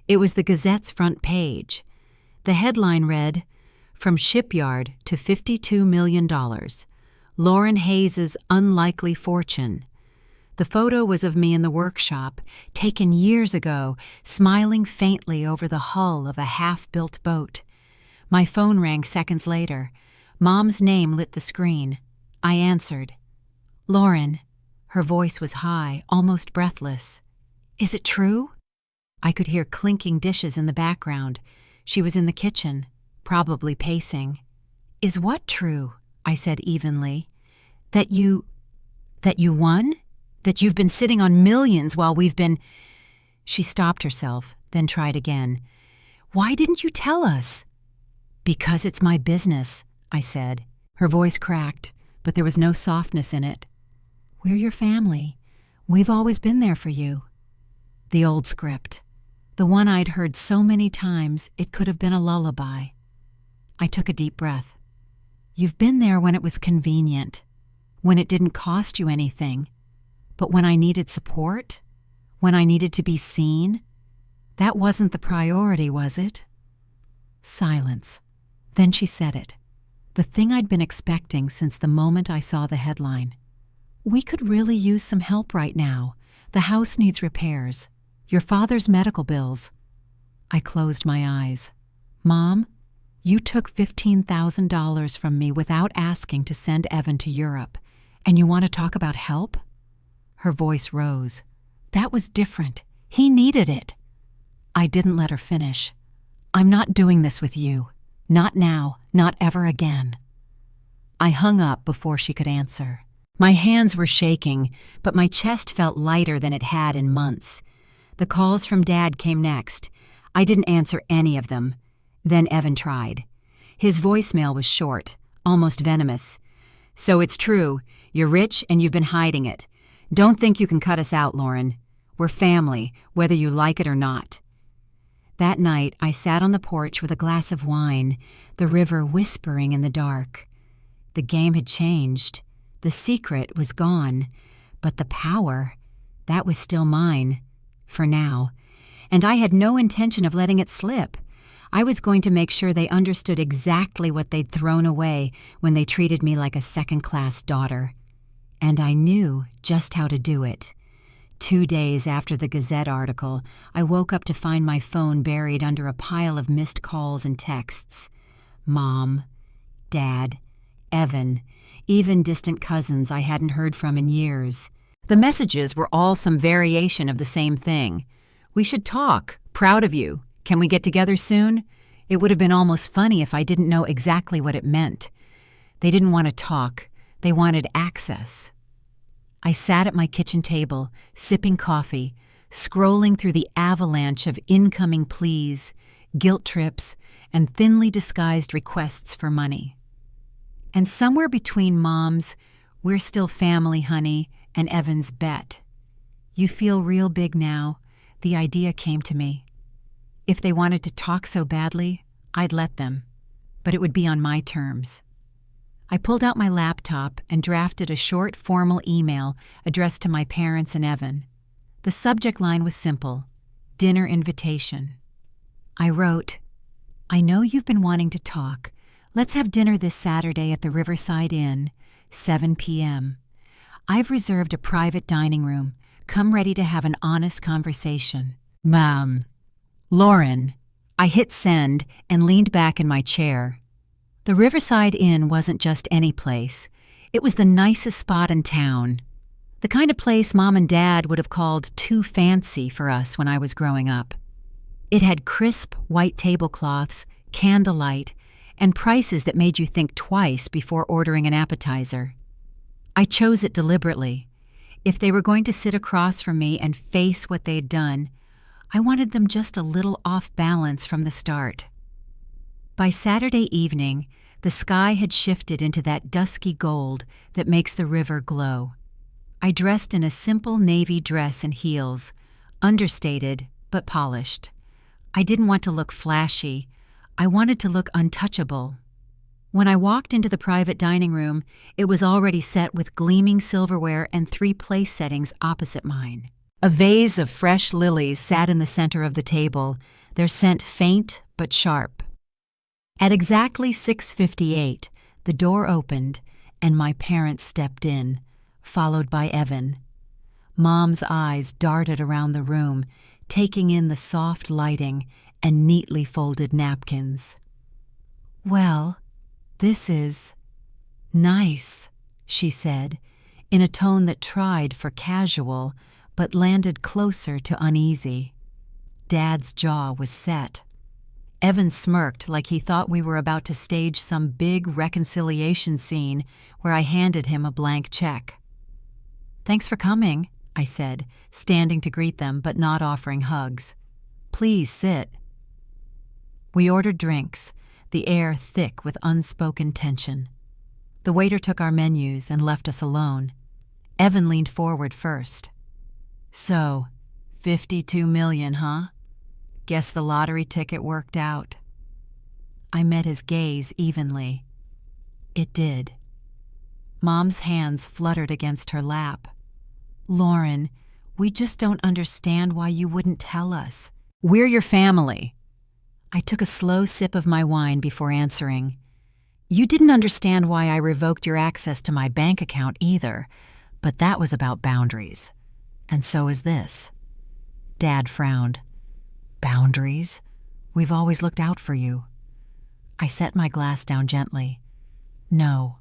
It was the Gazette's front page. The headline read, "From Shipyard to $52 million. Lauren Hayes' Unlikely Fortune." The photo was of me in the workshop, taken years ago, smiling faintly over the hull of a half-built boat. My phone rang seconds later. Mom's name lit the screen. I answered. "Lauren." Her voice was high, almost breathless. "Is it true?" I could hear clinking dishes in the background. She was in the kitchen, probably pacing. "Is what true?" I said evenly. That you won? That you've been sitting on millions while we've been—" She stopped herself, then tried again. "Why didn't you tell us?" "Because it's my business," I said. Her voice cracked, but there was no softness in it. "We're your family. We've always been there for you." The old script. The one I'd heard so many times it could have been a lullaby. I took a deep breath. "You've been there when it was convenient, when it didn't cost you anything. But when I needed support, when I needed to be seen, that wasn't the priority, was it?" Silence. Then she said it. The thing I'd been expecting since the moment I saw the headline. "We could really use some help right now. The house needs repairs. Your father's medical bills." I closed my eyes. "Mom, you took $15,000 from me without asking to send Evan to Europe, and you want to talk about help?" Her voice rose. "That was different. He needed it." I didn't let her finish. "I'm not doing this with you. Not now, not ever again." I hung up before she could answer. My hands were shaking, but my chest felt lighter than it had in months. The calls from Dad came next. I didn't answer any of them. Then Evan tried. His voicemail was short, almost venomous. "So it's true. You're rich and you've been hiding it. Don't think you can cut us out, Lauren. We're family, whether you like it or not." That night, I sat on the porch with a glass of wine, the river whispering in the dark. The game had changed. The secret was gone, but the power, that was still mine, for now. And I had no intention of letting it slip. I was going to make sure they understood exactly what they'd thrown away when they treated me like a second-class daughter. And I knew just how to do it. 2 days after the Gazette article, I woke up to find my phone buried under a pile of missed calls and texts. Mom, Dad, Evan, even distant cousins I hadn't heard from in years. The messages were all some variation of the same thing. "We should talk. Proud of you. Can we get together soon?" It would have been almost funny if I didn't know exactly what it meant. They didn't want to talk. They wanted access. I sat at my kitchen table, sipping coffee, scrolling through the avalanche of incoming pleas, guilt trips, and thinly disguised requests for money. And somewhere between Mom's "We're still family, honey," and Evan's bet, "You feel real big now," the idea came to me. If they wanted to talk so badly, I'd let them, but it would be on my terms. I pulled out my laptop and drafted a short, formal email addressed to my parents and Evan. The subject line was simple: dinner invitation. I wrote, "I know you've been wanting to talk. Let's have dinner this Saturday at the Riverside Inn, 7 p.m. I've reserved a private dining room. Come ready to have an honest conversation. Mom." "Lauren." I hit send and leaned back in my chair. The Riverside Inn wasn't just any place. It was the nicest spot in town. The kind of place Mom and Dad would have called too fancy for us when I was growing up. It had crisp white tablecloths, candlelight, and prices that made you think twice before ordering an appetizer. I chose it deliberately. If they were going to sit across from me and face what they'd done, I wanted them just a little off balance from the start. By Saturday evening, the sky had shifted into that dusky gold that makes the river glow. I dressed in a simple navy dress and heels, understated but polished. I didn't want to look flashy. I wanted to look untouchable. When I walked into the private dining room, it was already set with gleaming silverware and 3 place settings opposite mine. A vase of fresh lilies sat in the center of the table, their scent faint but sharp. At exactly 6:58, the door opened and my parents stepped in, followed by Evan. Mom's eyes darted around the room, taking in the soft lighting and neatly folded napkins. "Well, this is nice," she said, in a tone that tried for casual but landed closer to uneasy. Dad's jaw was set. Evan smirked like he thought we were about to stage some big reconciliation scene where I handed him a blank check. "Thanks for coming," I said, standing to greet them but not offering hugs. "Please sit." We ordered drinks, the air thick with unspoken tension. The waiter took our menus and left us alone. Evan leaned forward first. "So, 52 million, huh? Guess the lottery ticket worked out." I met his gaze evenly. It did. Mom's hands fluttered against her lap. "Lauren, we just don't understand why you wouldn't tell us. We're your family." I took a slow sip of my wine before answering. "You didn't understand why I revoked your access to my bank account either, but that was about boundaries. And so is this." Dad frowned. "Boundaries? We've always looked out for you." I set my glass down gently. "No,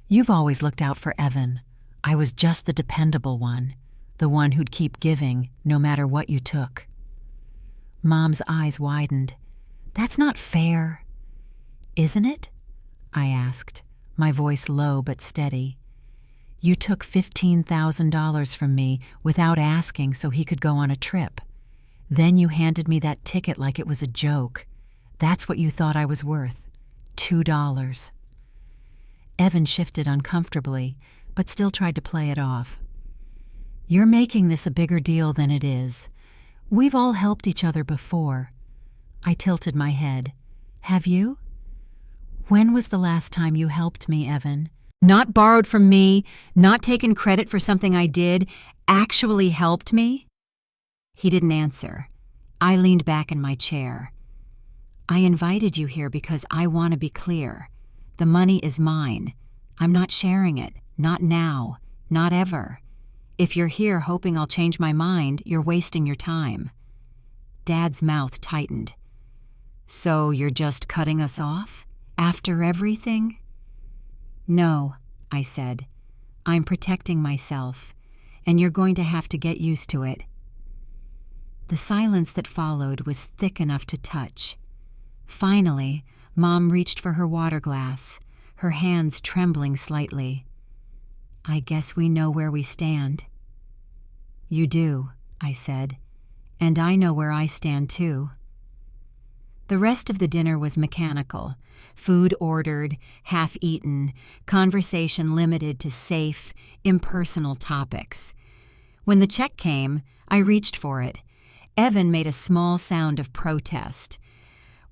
you've always looked out for Evan. I was just the dependable one, the one who'd keep giving no matter what you took." Mom's eyes widened. "That's not fair." "Isn't it?" I asked, my voice low but steady. "You took $15,000 from me without asking so he could go on a trip. Then you handed me that ticket like it was a joke. That's what you thought I was worth. $2. Evan shifted uncomfortably, but still tried to play it off. "You're making this a bigger deal than it is. We've all helped each other before." I tilted my head. "Have you? When was the last time you helped me, Evan? Not borrowed from me, not taken credit for something I did, actually helped me?" He didn't answer. I leaned back in my chair. "I invited you here because I want to be clear. The money is mine. I'm not sharing it. Not now. Not ever. If you're here hoping I'll change my mind, you're wasting your time." Dad's mouth tightened. "So you're just cutting us off? After everything?" "No," I said. "I'm protecting myself, and you're going to have to get used to it." The silence that followed was thick enough to touch. Finally, Mom reached for her water glass, her hands trembling slightly. "I guess we know where we stand." "You do," I said, "and I know where I stand too." The rest of the dinner was mechanical, food ordered, half-eaten, conversation limited to safe, impersonal topics. When the check came, I reached for it. Evan made a small sound of protest.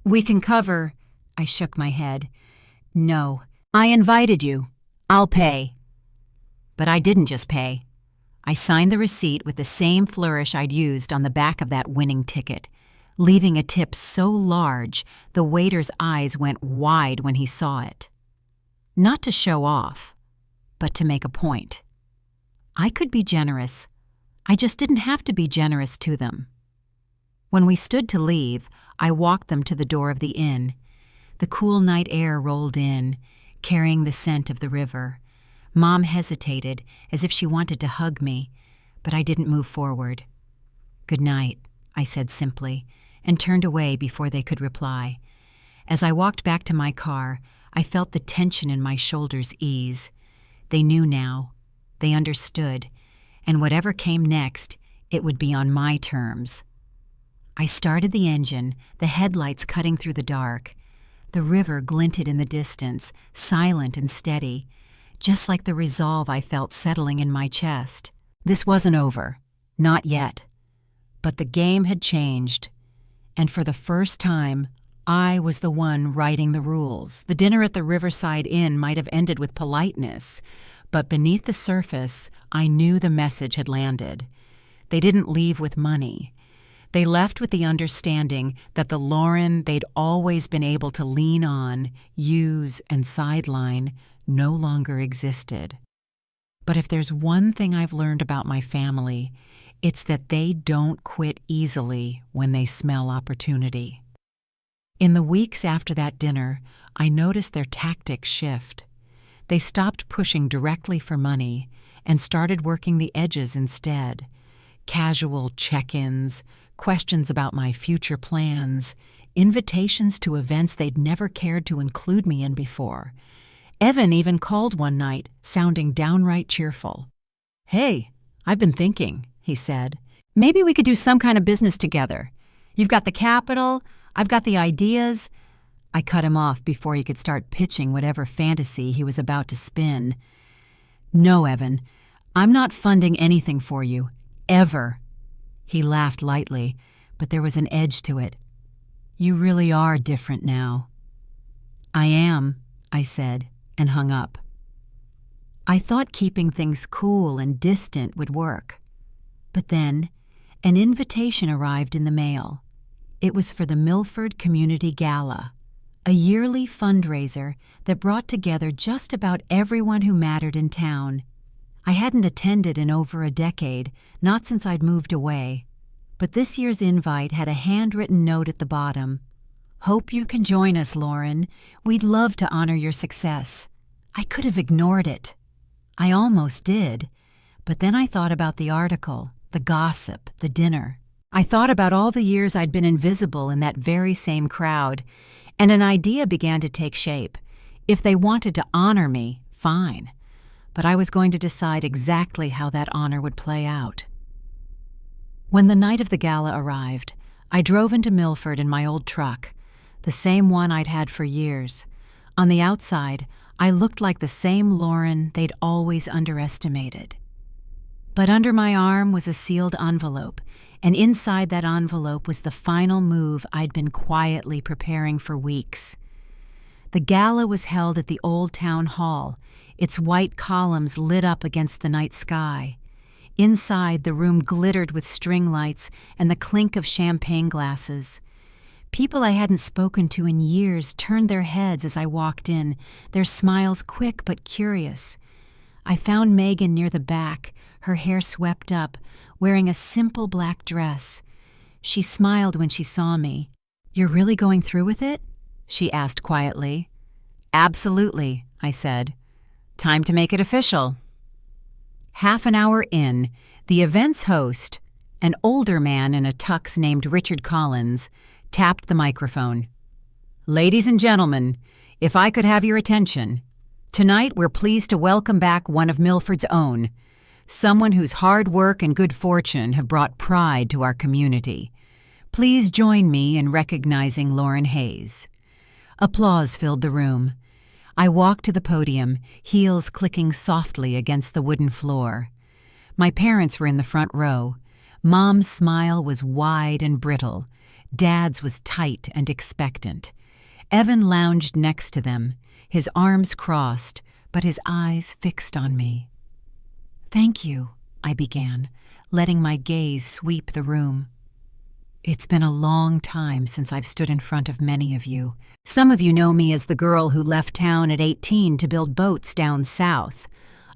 "We can cover—" I shook my head. "No, I invited you. I'll pay." But I didn't just pay. I signed the receipt with the same flourish I'd used on the back of that winning ticket, leaving a tip so large the waiter's eyes went wide when he saw it. Not to show off, but to make a point. I could be generous. I just didn't have to be generous to them. When we stood to leave, I walked them to the door of the inn. The cool night air rolled in, carrying the scent of the river. Mom hesitated, as if she wanted to hug me, but I didn't move forward. "Good night," I said simply, and turned away before they could reply. As I walked back to my car, I felt the tension in my shoulders ease. They knew now. They understood. And whatever came next, it would be on my terms. I started the engine, the headlights cutting through the dark. The river glinted in the distance, silent and steady, just like the resolve I felt settling in my chest. This wasn't over. Not yet. But the game had changed. And for the first time, I was the one writing the rules. The dinner at the Riverside Inn might have ended with politeness, but beneath the surface, I knew the message had landed. They didn't leave with money. They left with the understanding that the Lauren they'd always been able to lean on, use, and sideline no longer existed. But if there's one thing I've learned about my family, it's that they don't quit easily when they smell opportunity. In the weeks after that dinner, I noticed their tactics shift. They stopped pushing directly for money and started working the edges instead. Casual check-ins, questions about my future plans, invitations to events they'd never cared to include me in before. Evan even called one night, sounding downright cheerful. "Hey, I've been thinking," he said. "Maybe we could do some kind of business together. You've got the capital, I've got the ideas." I cut him off before he could start pitching whatever fantasy he was about to spin. "No, Evan, I'm not funding anything for you. Ever." He laughed lightly, but there was an edge to it. "You really are different now." "I am," I said, and hung up. I thought keeping things cool and distant would work. But then, an invitation arrived in the mail. It was for the Milford Community Gala, a yearly fundraiser that brought together just about everyone who mattered in town. I hadn't attended in over a decade, not since I'd moved away. But this year's invite had a handwritten note at the bottom. "Hope you can join us, Lauren. We'd love to honor your success." I could have ignored it. I almost did. But then I thought about the article, the gossip, the dinner. I thought about all the years I'd been invisible in that very same crowd, and an idea began to take shape. If they wanted to honor me, fine. But I was going to decide exactly how that honor would play out. When the night of the gala arrived, I drove into Milford in my old truck, the same one I'd had for years. On the outside, I looked like the same Lauren they'd always underestimated. But under my arm was a sealed envelope, and inside that envelope was the final move I'd been quietly preparing for weeks. The gala was held at the old town hall, its white columns lit up against the night sky. Inside, the room glittered with string lights and the clink of champagne glasses. People I hadn't spoken to in years turned their heads as I walked in, their smiles quick but curious. I found Megan near the back, her hair swept up, wearing a simple black dress. She smiled when she saw me. "You're really going through with it?" she asked quietly. "Absolutely," I said. "Time to make it official." Half an hour in, the event's host, an older man in a tux named Richard Collins, tapped the microphone. "Ladies and gentlemen, if I could have your attention. Tonight we're pleased to welcome back one of Milford's own, someone whose hard work and good fortune have brought pride to our community. Please join me in recognizing Lauren Hayes." Applause filled the room. I walked to the podium, heels clicking softly against the wooden floor. My parents were in the front row. Mom's smile was wide and brittle. Dad's was tight and expectant. Evan lounged next to them, his arms crossed, but his eyes fixed on me. "Thank you," I began, letting my gaze sweep the room. "It's been a long time since I've stood in front of many of you. Some of you know me as the girl who left town at 18 to build boats down south.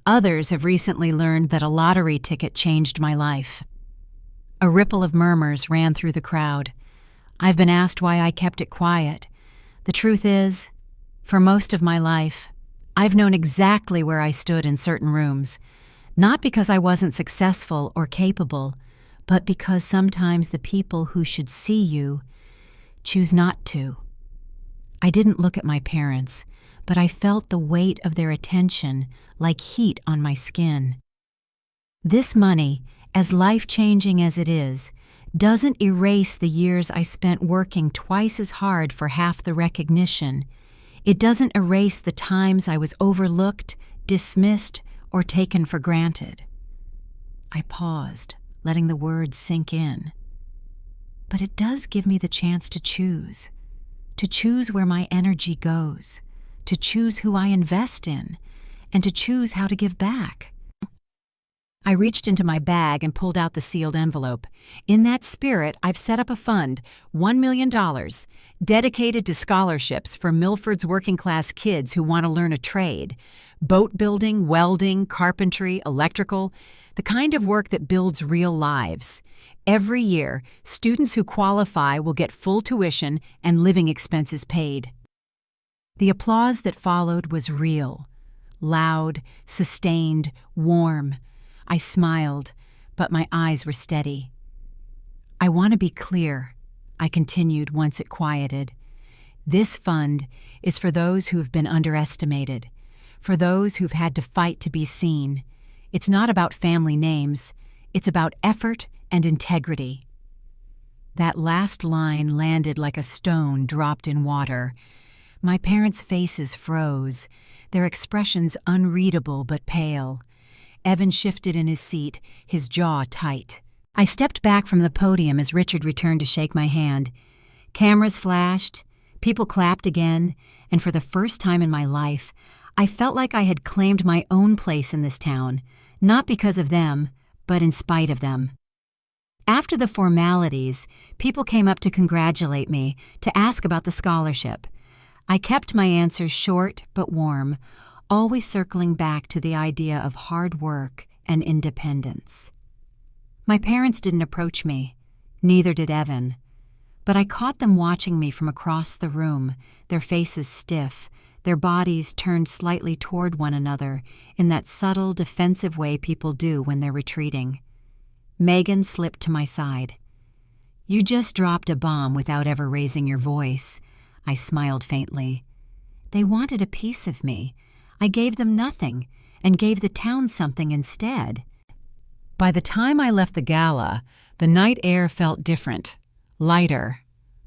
Others have recently learned that a lottery ticket changed my life." A ripple of murmurs ran through the crowd. I've been asked why I kept it quiet. The truth is, for most of my life, I've known exactly where I stood in certain rooms, not because I wasn't successful or capable, but because sometimes the people who should see you choose not to. I didn't look at my parents, but I felt the weight of their attention like heat on my skin. This money, as life-changing as it is, doesn't erase the years I spent working twice as hard for half the recognition. It doesn't erase the times I was overlooked, dismissed, or taken for granted. I paused, letting the words sink in. But it does give me the chance to choose where my energy goes, to choose who I invest in, and to choose how to give back. I reached into my bag and pulled out the sealed envelope. In that spirit, I've set up a fund, $1 million, dedicated to scholarships for Milford's working-class kids who want to learn a trade. Boat building, welding, carpentry, electrical, the kind of work that builds real lives. Every year, students who qualify will get full tuition and living expenses paid. The applause that followed was real, loud, sustained, warm. I smiled, but my eyes were steady. I want to be clear, I continued once it quieted. This fund is for those who've been underestimated, for those who've had to fight to be seen. It's not about family names, it's about effort and integrity. That last line landed like a stone dropped in water. My parents' faces froze, their expressions unreadable but pale. Evan shifted in his seat, his jaw tight. I stepped back from the podium as Richard returned to shake my hand. Cameras flashed, people clapped again, and for the first time in my life, I felt like I had claimed my own place in this town, not because of them, but in spite of them. After the formalities, people came up to congratulate me, to ask about the scholarship. I kept my answers short but warm, always circling back to the idea of hard work and independence. My parents didn't approach me, neither did Evan, but I caught them watching me from across the room, their faces stiff, their bodies turned slightly toward one another in that subtle, defensive way people do when they're retreating. Megan slipped to my side. "You just dropped a bomb without ever raising your voice," I smiled faintly. "They wanted a piece of me. I gave them nothing, and gave the town something instead." By the time I left the gala, the night air felt different, lighter.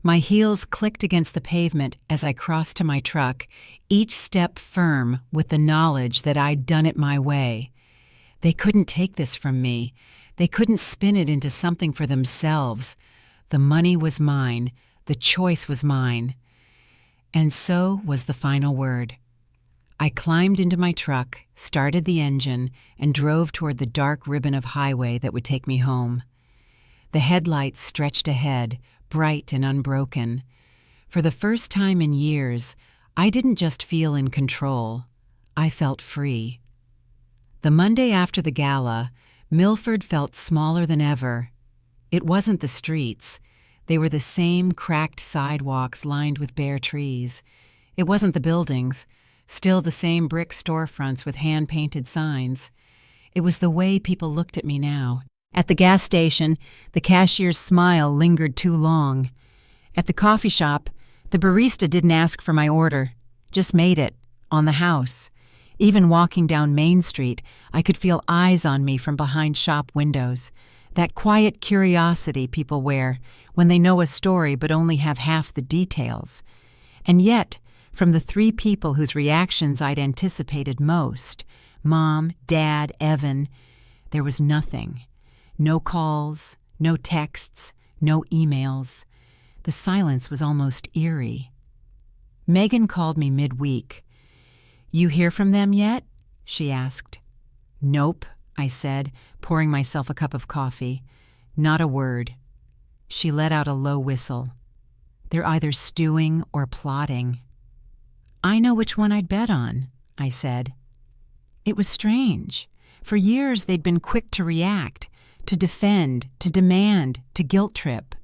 My heels clicked against the pavement as I crossed to my truck, each step firm with the knowledge that I'd done it my way. They couldn't take this from me. They couldn't spin it into something for themselves. The money was mine. The choice was mine. And so was the final word. I climbed into my truck, started the engine, and drove toward the dark ribbon of highway that would take me home. The headlights stretched ahead, bright and unbroken. For the first time in years, I didn't just feel in control. I felt free. The Monday after the gala, Milford felt smaller than ever. It wasn't the streets. They were the same cracked sidewalks lined with bare trees. It wasn't the buildings. Still the same brick storefronts with hand-painted signs. It was the way people looked at me now. At the gas station, the cashier's smile lingered too long. At the coffee shop, the barista didn't ask for my order, just made it, on the house. Even walking down Main Street, I could feel eyes on me from behind shop windows. That quiet curiosity people wear when they know a story but only have half the details. And yet, from the three people whose reactions I'd anticipated most, Mom, Dad, Evan, there was nothing. No calls, no texts, no emails. The silence was almost eerie. Megan called me midweek. "You hear from them yet?" she asked. "Nope," I said, pouring myself a cup of coffee. "Not a word." She let out a low whistle. "They're either stewing or plotting." "I know which one I'd bet on," I said. It was strange. For years they'd been quick to react, to defend, to demand, to guilt trip.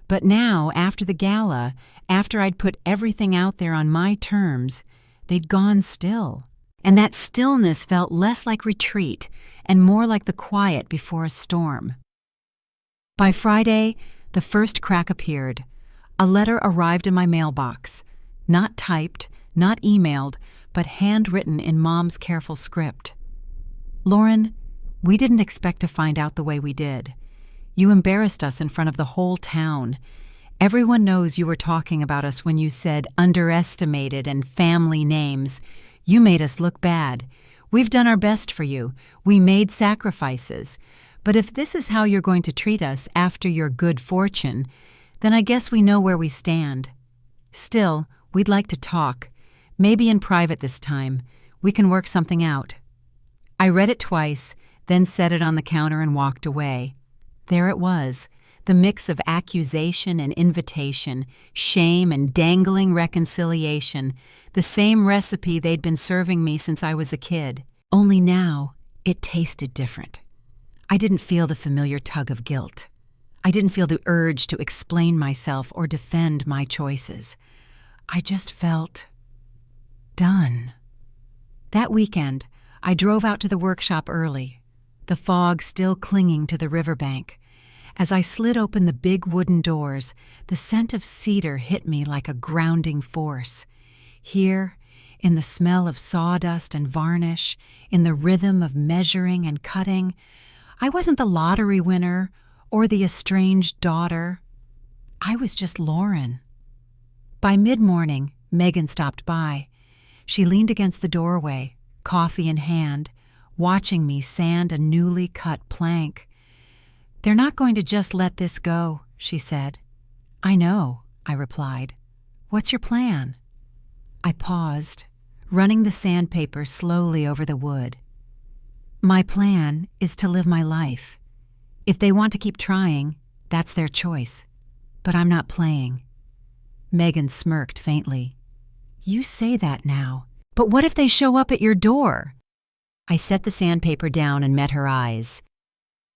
But now, after the gala, after I'd put everything out there on my terms, they'd gone still. And that stillness felt less like retreat and more like the quiet before a storm. By Friday, the first crack appeared. A letter arrived in my mailbox, not typed, not emailed, but handwritten in Mom's careful script. "Lauren, we didn't expect to find out the way we did. You embarrassed us in front of the whole town. Everyone knows you were talking about us when you said underestimated and family names. You made us look bad. We've done our best for you. We made sacrifices. But if this is how you're going to treat us after your good fortune, then I guess we know where we stand. Still, we'd like to talk. Maybe in private this time. We can work something out." I read it twice, then set it on the counter and walked away. There it was, the mix of accusation and invitation, shame and dangling reconciliation, the same recipe they'd been serving me since I was a kid. Only now, it tasted different. I didn't feel the familiar tug of guilt. I didn't feel the urge to explain myself or defend my choices. I just felt done. That weekend, I drove out to the workshop early, the fog still clinging to the riverbank. As I slid open the big wooden doors, the scent of cedar hit me like a grounding force. Here, in the smell of sawdust and varnish, in the rhythm of measuring and cutting, I wasn't the lottery winner or the estranged daughter. I was just Lauren. By mid-morning, Megan stopped by. She leaned against the doorway, coffee in hand, watching me sand a newly cut plank. "They're not going to just let this go," she said. "I know," I replied. "What's your plan?" I paused, running the sandpaper slowly over the wood. "My plan is to live my life. If they want to keep trying, that's their choice. But I'm not playing." Megan smirked faintly. "You say that now, but what if they show up at your door?" I set the sandpaper down and met her eyes.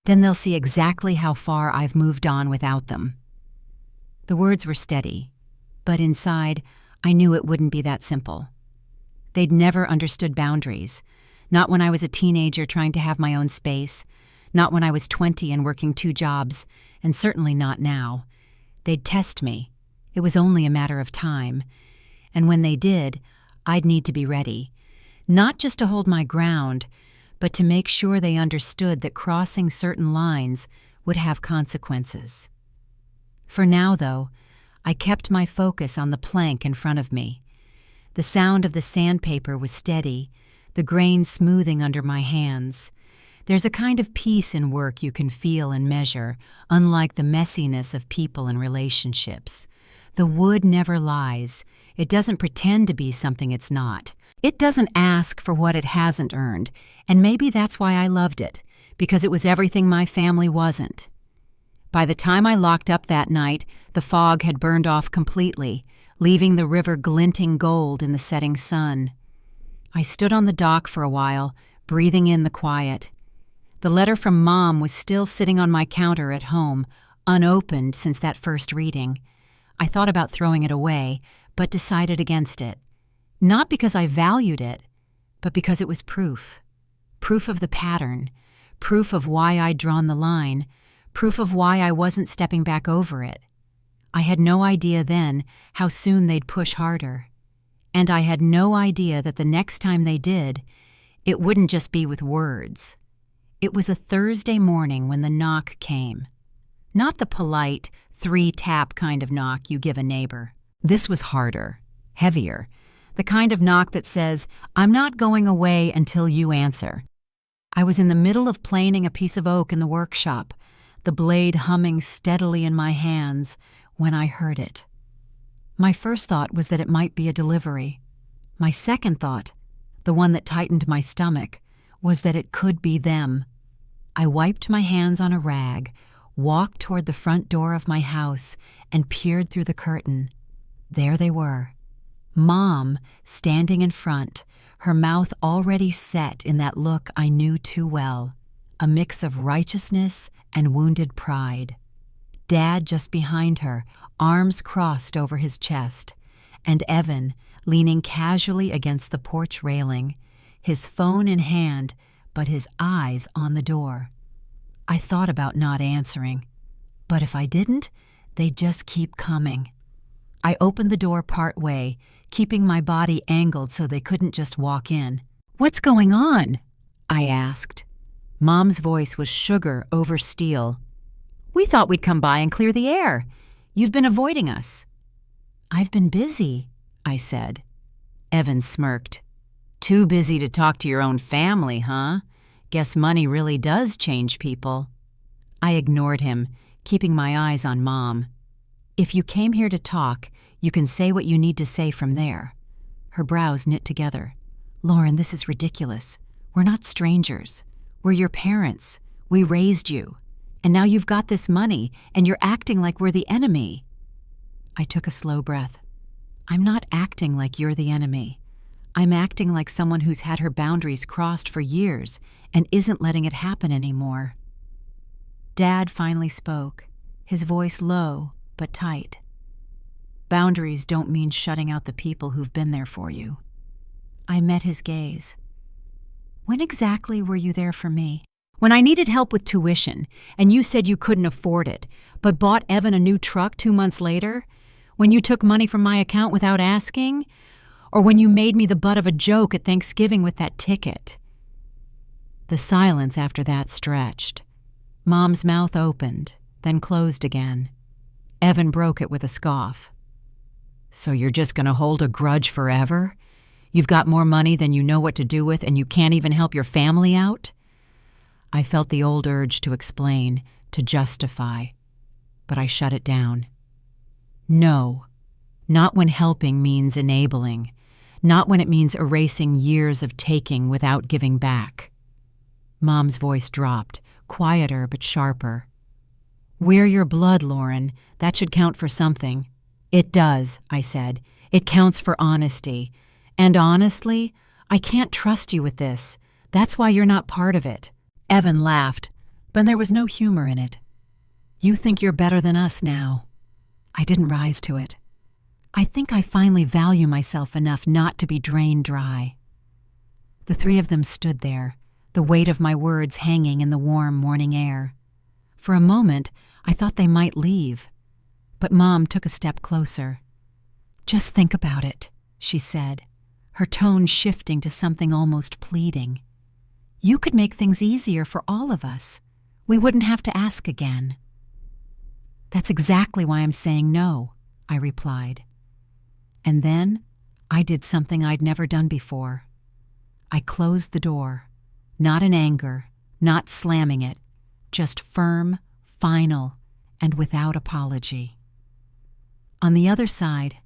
"Then they'll see exactly how far I've moved on without them." The words were steady, but inside, I knew it wouldn't be that simple. They'd never understood boundaries, not when I was a teenager trying to have my own space, not when I was 20 and working 2 jobs, and certainly not now. They'd test me. It was only a matter of time. And when they did, I'd need to be ready, not just to hold my ground, but to make sure they understood that crossing certain lines would have consequences. For now, though, I kept my focus on the plank in front of me. The sound of the sandpaper was steady, the grain smoothing under my hands. There's a kind of peace in work you can feel and measure, unlike the messiness of people and relationships. The wood never lies. It doesn't pretend to be something it's not. It doesn't ask for what it hasn't earned, and maybe that's why I loved it, because it was everything my family wasn't. By the time I locked up that night, the fog had burned off completely, leaving the river glinting gold in the setting sun. I stood on the dock for a while, breathing in the quiet. The letter from Mom was still sitting on my counter at home, unopened since that first reading. I thought about throwing it away, but decided against it. Not because I valued it, but because it was proof. Proof of the pattern, proof of why I'd drawn the line, proof of why I wasn't stepping back over it. I had no idea then how soon they'd push harder. And I had no idea that the next time they did, it wouldn't just be with words. It was a Thursday morning when the knock came. Not the polite, 3-tap kind of knock you give a neighbor. This was harder, heavier, the kind of knock that says, "I'm not going away until you answer." I was in the middle of planing a piece of oak in the workshop, the blade humming steadily in my hands, when I heard it. My first thought was that it might be a delivery. My second thought, the one that tightened my stomach, was that it could be them. I wiped my hands on a rag, walked toward the front door of my house, and peered through the curtain. There they were. Mom, standing in front, her mouth already set in that look I knew too well, a mix of righteousness and wounded pride. Dad just behind her, arms crossed over his chest, and Evan leaning casually against the porch railing, his phone in hand, but his eyes on the door. I thought about not answering, but if I didn't, they'd just keep coming. I opened the door part way, keeping my body angled so they couldn't just walk in. "What's going on?" I asked. Mom's voice was sugar over steel. We thought we'd come by and clear the air. You've been avoiding us." "I've been busy," I said. Evan smirked. "Too busy to talk to your own family, huh? Guess money really does change people." I ignored him, keeping my eyes on Mom. "If you came here to talk, you can say what you need to say from there." Her brows knit together. "Lauren, this is ridiculous. We're not strangers. We're your parents. We raised you. And now you've got this money, and you're acting like we're the enemy." I took a slow breath. "I'm not acting like you're the enemy. I'm acting like someone who's had her boundaries crossed for years and isn't letting it happen anymore." Dad finally spoke, his voice low but tight. "Boundaries don't mean shutting out the people who've been there for you." I met his gaze. "When exactly were you there for me?" "When I needed help with tuition, and you said you couldn't afford it, but bought Evan a new truck 2 months later? When you took money from my account without asking? Or when you made me the butt of a joke at Thanksgiving with that ticket?" The silence after that stretched. Mom's mouth opened, then closed again. Evan broke it with a scoff. "So you're just going to hold a grudge forever? You've got more money than you know what to do with, and you can't even help your family out?" I felt the old urge to explain, to justify, but I shut it down. No, not when helping means enabling, not when it means erasing years of taking without giving back. Mom's voice dropped, quieter but sharper. "We're your blood, Lauren. That should count for something." "It does," I said. "It counts for honesty. And honestly, I can't trust you with this. That's why you're not part of it." Evan laughed, but there was no humor in it. "You think you're better than us now." I didn't rise to it. I think I finally value myself enough not to be drained dry. The three of them stood there, the weight of my words hanging in the warm morning air. For a moment, I thought they might leave, but Mom took a step closer. "Just think about it," she said, her tone shifting to something almost pleading. "You could make things easier for all of us. We wouldn't have to ask again." "That's exactly why I'm saying no," I replied. And then I did something I'd never done before. I closed the door, not in anger, not slamming it, just firm, final, and without apology. On the other side,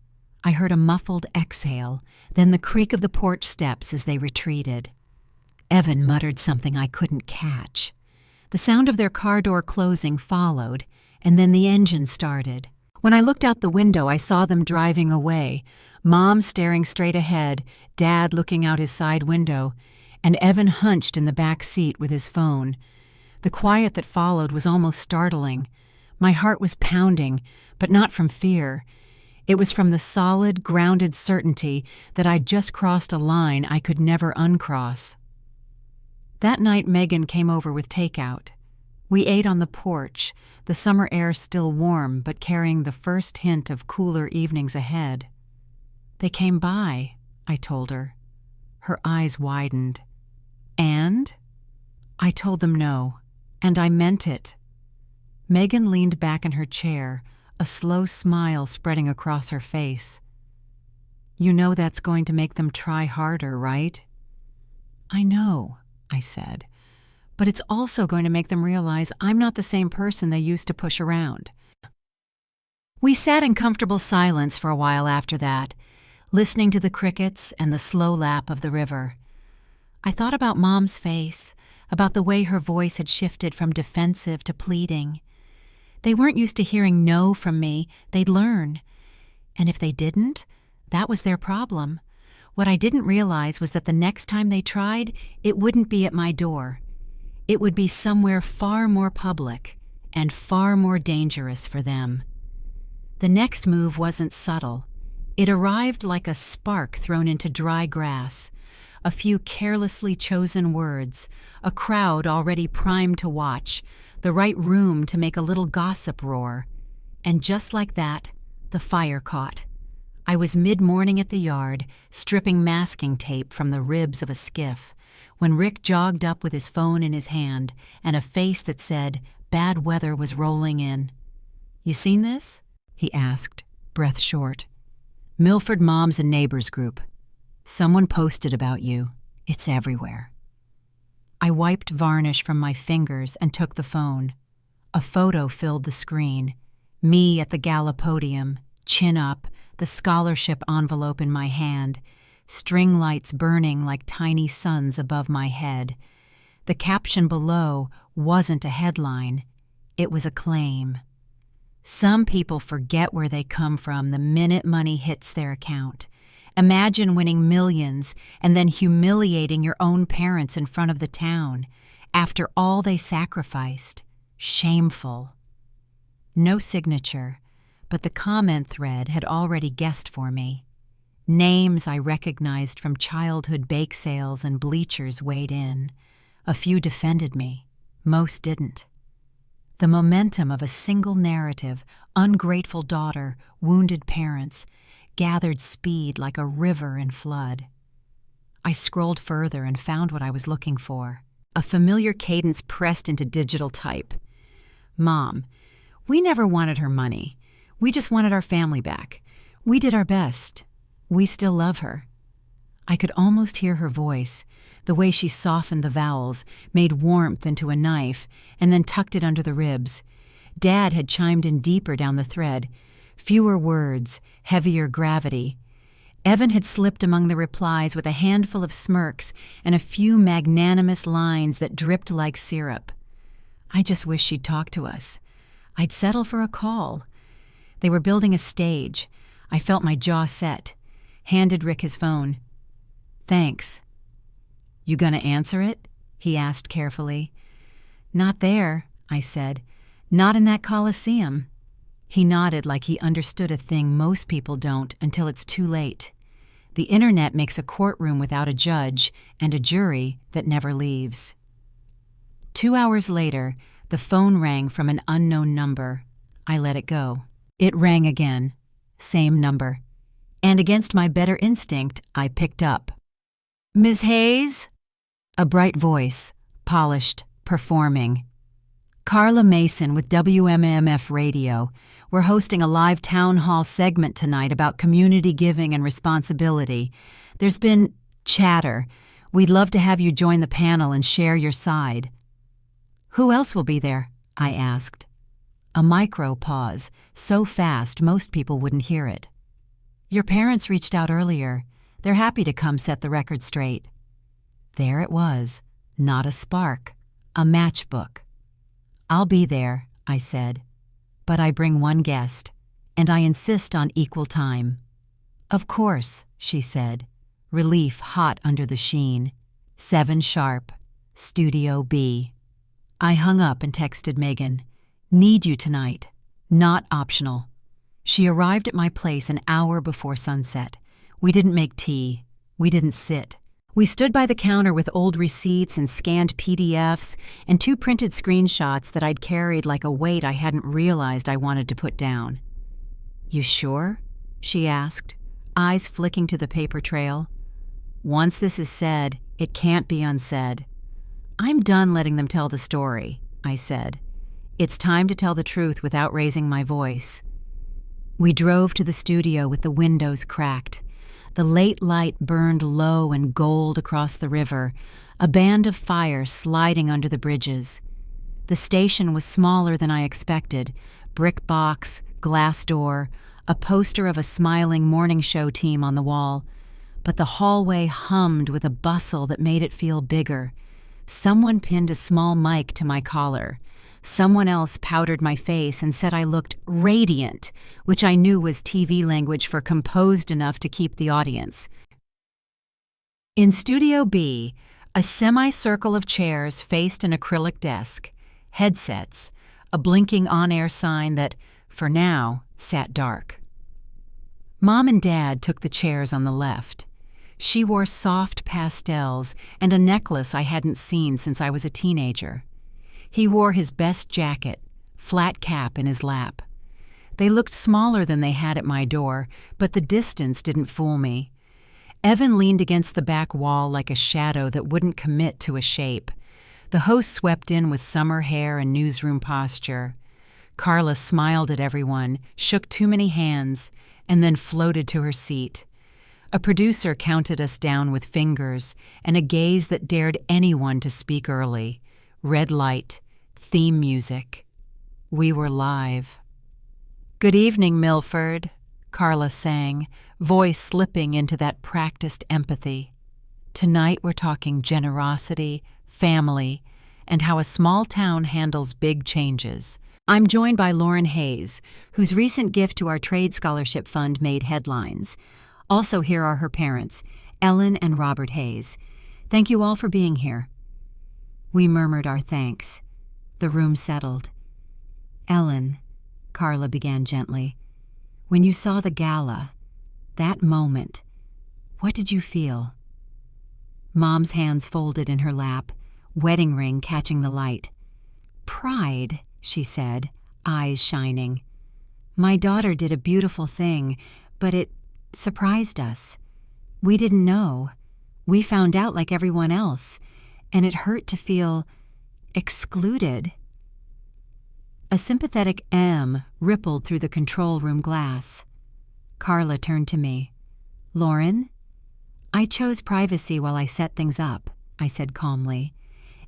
I heard a muffled exhale, then the creak of the porch steps as they retreated. Evan muttered something I couldn't catch. The sound of their car door closing followed, and then the engine started. When I looked out the window, I saw them driving away, Mom staring straight ahead, Dad looking out his side window, and Evan hunched in the back seat with his phone. The quiet that followed was almost startling. My heart was pounding, but not from fear. It was from the solid, grounded certainty that I'd just crossed a line I could never uncross. That night, Megan came over with takeout. We ate on the porch, the summer air still warm but carrying the first hint of cooler evenings ahead. "They came by," I told her. Her eyes widened. "And?" I told them no, and I meant it. Megan leaned back in her chair, a slow smile spreading across her face. "You know that's going to make them try harder, right?" "I know," I said. "But it's also going to make them realize I'm not the same person they used to push around." We sat in comfortable silence for a while after that, listening to the crickets and the slow lap of the river. I thought about Mom's face, about the way her voice had shifted from defensive to pleading. They weren't used to hearing no from me. They'd learn. And if they didn't, that was their problem. What I didn't realize was that the next time they tried, it wouldn't be at my door. It would be somewhere far more public and far more dangerous for them. The next move wasn't subtle. It arrived like a spark thrown into dry grass, a few carelessly chosen words, a crowd already primed to watch, the right room to make a little gossip roar. And just like that, the fire caught. I was mid-morning at the yard, stripping masking tape from the ribs of a skiff, when Rick jogged up with his phone in his hand and a face that said, Bad weather was rolling in. "You seen this?" he asked, breath short. "Milford Moms and Neighbors group. Someone posted about you. It's everywhere." I wiped varnish from my fingers and took the phone. A photo filled the screen. Me at the gala podium, chin up, the scholarship envelope in my hand, string lights burning like tiny suns above my head. The caption below wasn't a headline. It was a claim. Some people forget where they come from the minute money hits their account. Imagine winning millions and then humiliating your own parents in front of the town after all they sacrificed. Shameful. No signature, but the comment thread had already guessed for me. Names I recognized from childhood bake sales and bleachers weighed in. A few defended me. Most didn't. The momentum of a single narrative, ungrateful daughter, wounded parents, gathered speed like a river in flood. I scrolled further and found what I was looking for. A familiar cadence pressed into digital type. "Mom, we never wanted her money. We just wanted our family back. We did our best. We still love her." I could almost hear her voice, the way she softened the vowels, made warmth into a knife, and then tucked it under the ribs. Dad had chimed in deeper down the thread. Fewer words, heavier gravity. Evan had slipped among the replies with a handful of smirks and a few magnanimous lines that dripped like syrup. I just wish she'd talk to us. I'd settle for a call. They were building a stage. I felt my jaw set. Handed Rick his phone. "Thanks." "You gonna answer it?" he asked carefully. "Not there," I said. "Not in that Coliseum." He nodded like he understood a thing most people don't until it's too late. The internet makes a courtroom without a judge and a jury that never leaves. 2 hours later, the phone rang from an unknown number. I let it go. It rang again. Same number. And against my better instinct, I picked up. "Ms. Hayes?" A bright voice, polished, performing. "Carla Mason with WMMF Radio. We're hosting a live town hall segment tonight about community giving and responsibility. There's been chatter. We'd love to have you join the panel and share your side." "Who else will be there?" I asked. A micro pause, so fast most people wouldn't hear it. "Your parents reached out earlier. They're happy to come set the record straight." There it was, not a spark, a matchbook. "I'll be there," I said. "But I bring one guest, and I insist on equal time." "Of course," she said, relief hot under the sheen. 7 sharp, Studio B. I hung up and texted Megan. "Need you tonight. Not optional." She arrived at my place an hour before sunset. We didn't make tea. We didn't sit. We stood by the counter with old receipts and scanned PDFs and 2 printed screenshots that I'd carried like a weight I hadn't realized I wanted to put down. "You sure?" she asked, eyes flicking to the paper trail. "Once this is said, it can't be unsaid." "I'm done letting them tell the story," I said. "It's time to tell the truth without raising my voice." We drove to the studio with the windows cracked. The late light burned low and gold across the river, a band of fire sliding under the bridges. The station was smaller than I expected, brick box, glass door, a poster of a smiling morning show team on the wall. But the hallway hummed with a bustle that made it feel bigger. Someone pinned a small mic to my collar. Someone else powdered my face and said I looked radiant, which I knew was TV language for composed enough to keep the audience. In Studio B, a semicircle of chairs faced an acrylic desk, headsets, a blinking on-air sign that, for now, sat dark. Mom and Dad took the chairs on the left. She wore soft pastels and a necklace I hadn't seen since I was a teenager. He wore his best jacket, flat cap in his lap. They looked smaller than they had at my door, but the distance didn't fool me. Evan leaned against the back wall like a shadow that wouldn't commit to a shape. The host swept in with summer hair and newsroom posture. Carla smiled at everyone, shook too many hands, and then floated to her seat. A producer counted us down with fingers and a gaze that dared anyone to speak early. Red light, theme music. We were live. "Good evening, Milford," Carla sang, voice slipping into that practiced empathy. "Tonight we're talking generosity, family, and how a small town handles big changes." I'm joined by Lauren Hayes, whose recent gift to our trade scholarship fund made headlines. Also here are her parents, Ellen and Robert Hayes. Thank you all for being here. We murmured our thanks. The room settled. "Ellen," Carla began gently, "when you saw the gala, that moment, what did you feel?" Mom's hands folded in her lap, wedding ring catching the light. "Pride," she said, eyes shining. "My daughter did a beautiful thing, but it surprised us. We didn't know. We found out like everyone else, and it hurt to feel excluded." A sympathetic M rippled through the control room glass. Carla turned to me. "Lauren, I chose privacy while I set things up," I said calmly.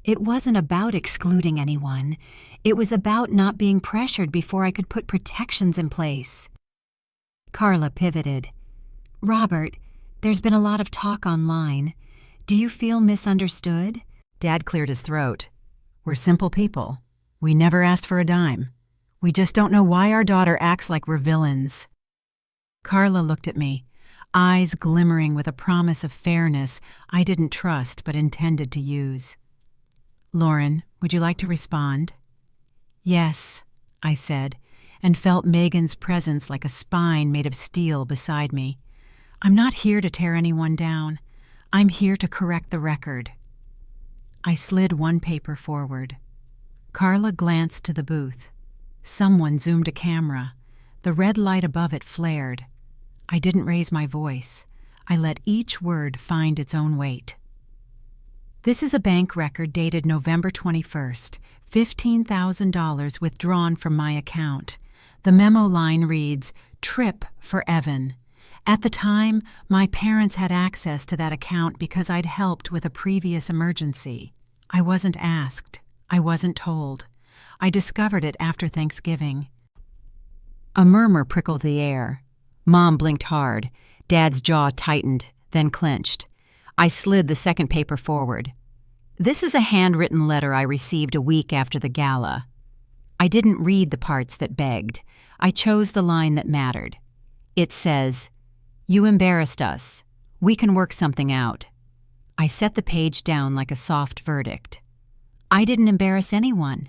"It wasn't about excluding anyone. It was about not being pressured before I could put protections in place." Carla pivoted. "Robert, there's been a lot of talk online. Do you feel misunderstood?" Dad cleared his throat. "We're simple people. We never asked for a dime. We just don't know why our daughter acts like we're villains." Carla looked at me, eyes glimmering with a promise of fairness I didn't trust but intended to use. "Lauren, would you like to respond?" "Yes," I said, and felt Megan's presence like a spine made of steel beside me. "I'm not here to tear anyone down. I'm here to correct the record." I slid one paper forward. Carla glanced to the booth. Someone zoomed a camera. The red light above it flared. I didn't raise my voice. I let each word find its own weight. "This is a bank record dated November 21st, $15,000 withdrawn from my account. The memo line reads, 'Trip for Evan.' At the time, my parents had access to that account because I'd helped with a previous emergency. I wasn't asked. I wasn't told. I discovered it after Thanksgiving." A murmur prickled the air. Mom blinked hard. Dad's jaw tightened, then clenched. I slid the second paper forward. "This is a handwritten letter I received a week after the gala." I didn't read the parts that begged. I chose the line that mattered. It says, "You embarrassed us. We can work something out." I set the page down like a soft verdict. I didn't embarrass anyone.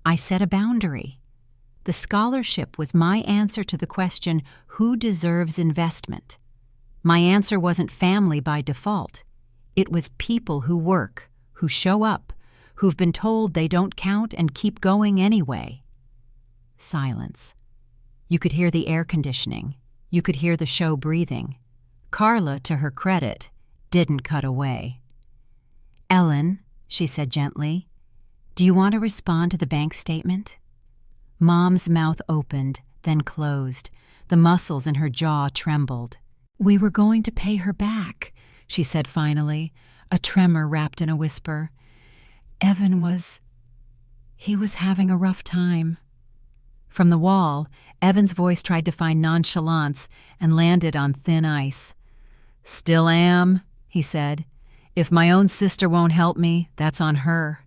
I set a boundary. The scholarship was my answer to the question, who deserves investment? My answer wasn't family by default. It was people who work, who show up, who've been told they don't count and keep going anyway. Silence. You could hear the air conditioning. You could hear the show breathing. Carla, to her credit, didn't cut away. "Ellen," she said gently, "do you want to respond to the bank statement?" Mom's mouth opened, then closed. The muscles in her jaw trembled. "We were going to pay her back," she said finally, a tremor wrapped in a whisper. "Evan he was having a rough time." From the wall, Evan's voice tried to find nonchalance and landed on thin ice. "Still am," he said. "If my own sister won't help me, that's on her."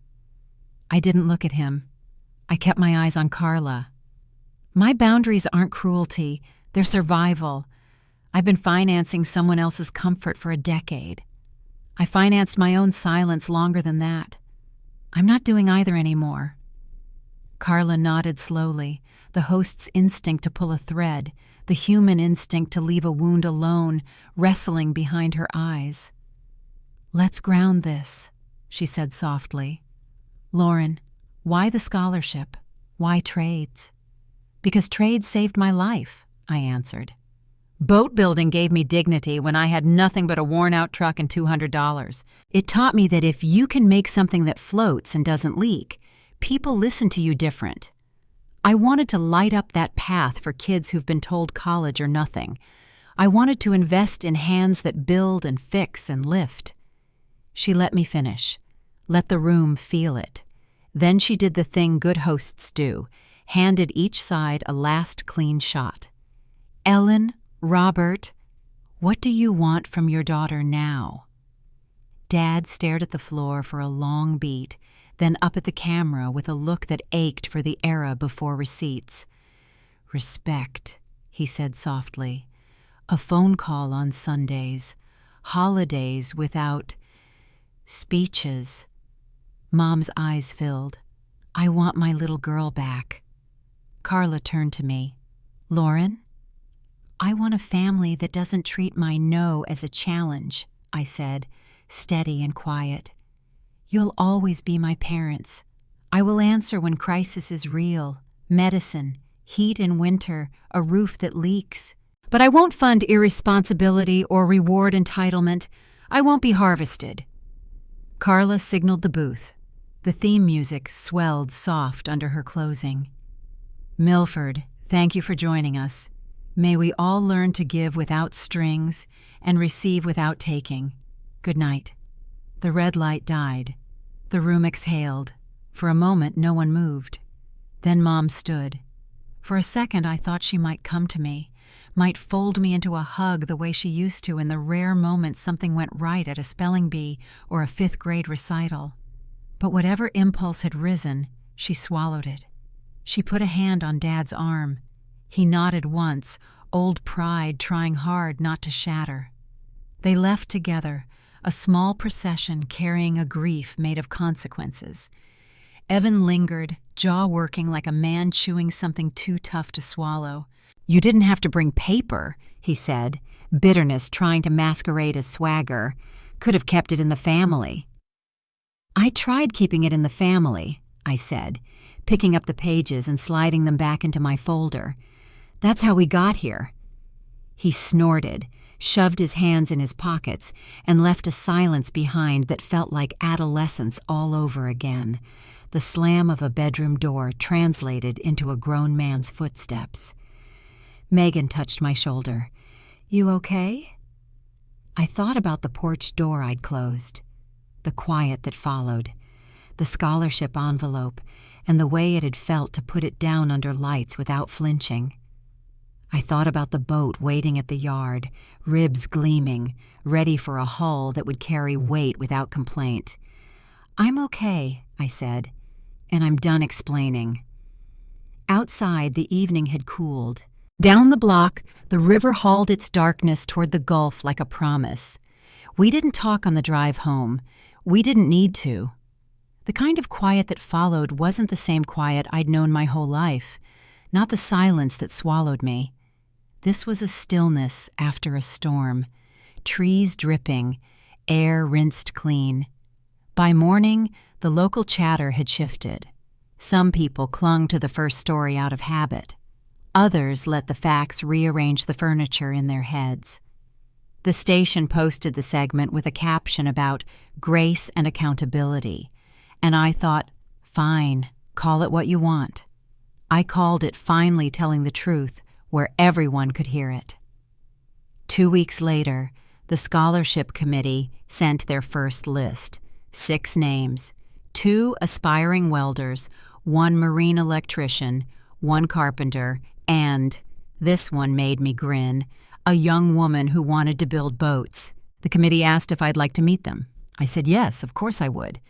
I didn't look at him. I kept my eyes on Carla. "My boundaries aren't cruelty, they're survival. I've been financing someone else's comfort for a decade. I financed my own silence longer than that. I'm not doing either anymore." Carla nodded slowly, the host's instinct to pull a thread, the human instinct to leave a wound alone, wrestling behind her eyes. "Let's ground this," she said softly. "Lauren, why the scholarship? Why trades?" "Because trades saved my life," I answered. Boat building gave me dignity when I had nothing but a worn-out truck and $200. It taught me that if you can make something that floats and doesn't leak, people listen to you different. I wanted to light up that path for kids who've been told college or nothing. I wanted to invest in hands that build and fix and lift. She let me finish, let the room feel it. Then she did the thing good hosts do, handed each side a last clean shot. "Ellen, Robert, what do you want from your daughter now?" Dad stared at the floor for a long beat, then up at the camera with a look that ached for the era before receipts. "Respect," he said softly. "A phone call on Sundays. Holidays without speeches." Mom's eyes filled. "I want my little girl back." Carla turned to me. "Lauren?" "I want a family that doesn't treat my no as a challenge," I said, steady and quiet. "You'll always be my parents. I will answer when crisis is real, medicine, heat in winter, a roof that leaks. But I won't fund irresponsibility or reward entitlement. I won't be harvested." Carla signaled the booth. The theme music swelled soft under her closing. "Milford, thank you for joining us. May we all learn to give without strings and receive without taking. Good night." The red light died. The room exhaled. For a moment, no one moved. Then Mom stood. For a second, I thought she might come to me, might fold me into a hug the way she used to in the rare moments something went right at a spelling bee or a fifth-grade recital. But whatever impulse had risen, she swallowed it. She put a hand on Dad's arm. He nodded once, old pride trying hard not to shatter. They left together, a small procession carrying a grief made of consequences. Evan lingered, jaw working like a man chewing something too tough to swallow. "You didn't have to bring paper," he said, bitterness trying to masquerade as swagger. "Could have kept it in the family." "I tried keeping it in the family," I said, picking up the pages and sliding them back into my folder. "That's how we got here." He snorted, shoved his hands in his pockets, and left a silence behind that felt like adolescence all over again. The slam of a bedroom door translated into a grown man's footsteps. Megan touched my shoulder. "You okay?" I thought about the porch door I'd closed, the quiet that followed, the scholarship envelope, and the way it had felt to put it down under lights without flinching. I thought about the boat waiting at the yard, ribs gleaming, ready for a hull that would carry weight without complaint. "I'm okay," I said, "and I'm done explaining." Outside, the evening had cooled. Down the block, the river hauled its darkness toward the Gulf like a promise. We didn't talk on the drive home. We didn't need to. The kind of quiet that followed wasn't the same quiet I'd known my whole life, not the silence that swallowed me. This was a stillness after a storm, trees dripping, air rinsed clean. By morning, the local chatter had shifted. Some people clung to the first story out of habit. Others let the facts rearrange the furniture in their heads. The station posted the segment with a caption about grace and accountability, and I thought, fine, call it what you want. I called it finally telling the truth where everyone could hear it. 2 weeks later, the scholarship committee sent their first list, 6 names, 2 aspiring welders, 1 marine electrician, 1 carpenter, and, this one made me grin, a young woman who wanted to build boats. The committee asked if I'd like to meet them. I said yes, of course I would.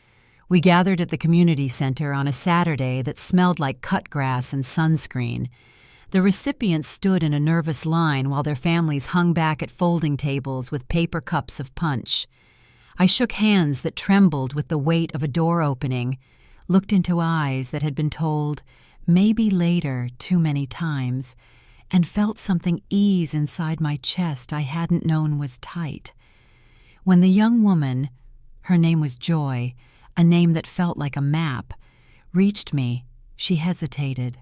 We gathered at the community center on a Saturday that smelled like cut grass and sunscreen. The recipients stood in a nervous line while their families hung back at folding tables with paper cups of punch. I shook hands that trembled with the weight of a door opening, looked into eyes that had been told, maybe later, too many times, and felt something ease inside my chest I hadn't known was tight. When the young woman, her name was Joy, a name that felt like a map, reached me, she hesitated.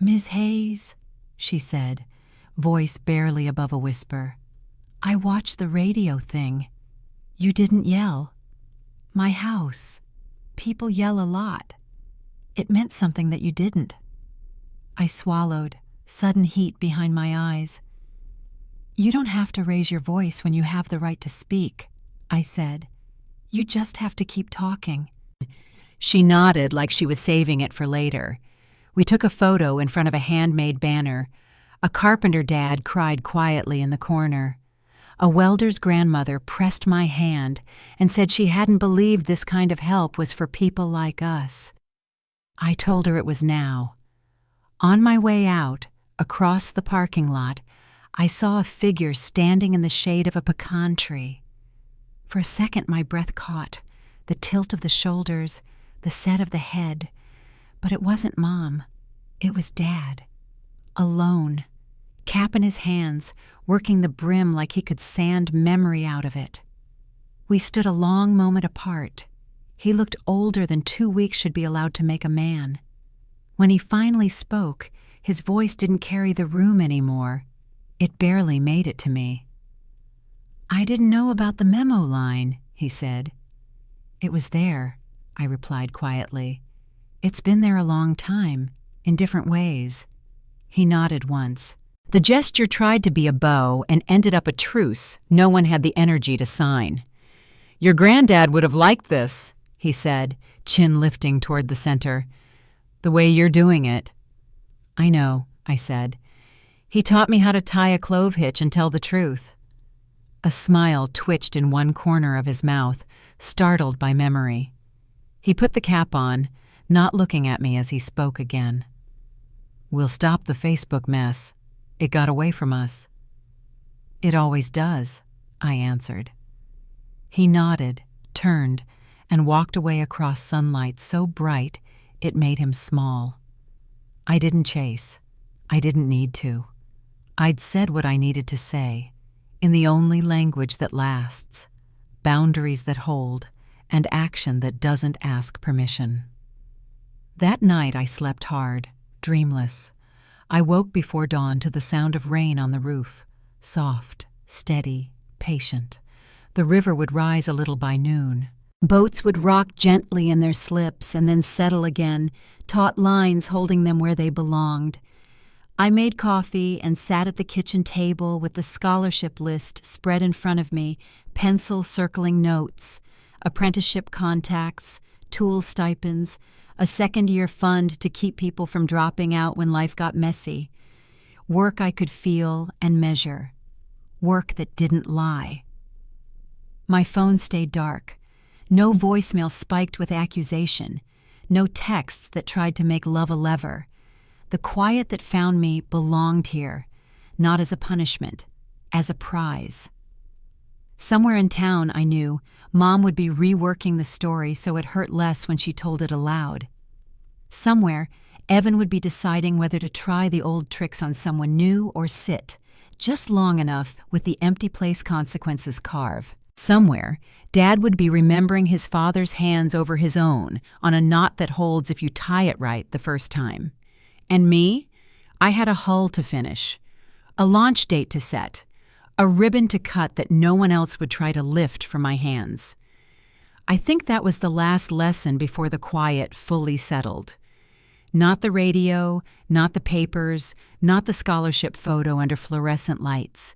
"Miss Hayes," she said, voice barely above a whisper. "I watched the radio thing. You didn't yell. My house. People yell a lot. It meant something that you didn't." I swallowed, sudden heat behind my eyes. "You don't have to raise your voice when you have the right to speak," I said. "You just have to keep talking." She nodded like she was saving it for later. We took a photo in front of a handmade banner. A carpenter dad cried quietly in the corner. A welder's grandmother pressed my hand and said she hadn't believed this kind of help was for people like us. I told her it was now. On my way out, across the parking lot, I saw a figure standing in the shade of a pecan tree. For a second my breath caught, the tilt of the shoulders, the set of the head. But it wasn't Mom. It was Dad. Alone, cap in his hands, working the brim like he could sand memory out of it. We stood a long moment apart. He looked older than 2 weeks should be allowed to make a man. When he finally spoke, his voice didn't carry the room anymore. It barely made it to me. "I didn't know about the memo line," he said. "It was there," I replied quietly. "It's been there a long time, in different ways." He nodded once. The gesture tried to be a bow and ended up a truce no one had the energy to sign. "Your granddad would have liked this," he said, chin lifting toward the center. "The way you're doing it." "I know," I said. "He taught me how to tie a clove hitch and tell the truth." A smile twitched in one corner of his mouth, startled by memory. He put the cap on, not looking at me as he spoke again. "We'll stop the Facebook mess. It got away from us." "It always does," I answered. He nodded, turned, and walked away across sunlight so bright it made him small. I didn't chase. I didn't need to. I'd said what I needed to say, in the only language that lasts, boundaries that hold, and action that doesn't ask permission. That night I slept hard, dreamless. I woke before dawn to the sound of rain on the roof, soft, steady, patient. The river would rise a little by noon. Boats would rock gently in their slips and then settle again, taut lines holding them where they belonged. I made coffee and sat at the kitchen table with the scholarship list spread in front of me, pencil circling notes, apprenticeship contacts, tool stipends, a second-year fund to keep people from dropping out when life got messy. Work I could feel and measure. Work that didn't lie. My phone stayed dark. No voicemail spiked with accusation. No texts that tried to make love a lever. The quiet that found me belonged here, not as a punishment, as a prize. Somewhere in town, I knew, Mom would be reworking the story so it hurt less when she told it aloud. Somewhere, Evan would be deciding whether to try the old tricks on someone new or sit, just long enough with the empty place consequences carve. Somewhere, Dad would be remembering his father's hands over his own on a knot that holds if you tie it right the first time. And me? I had a hull to finish, a launch date to set, a ribbon to cut that no one else would try to lift from my hands. I think that was the last lesson before the quiet fully settled. Not the radio, not the papers, not the scholarship photo under fluorescent lights.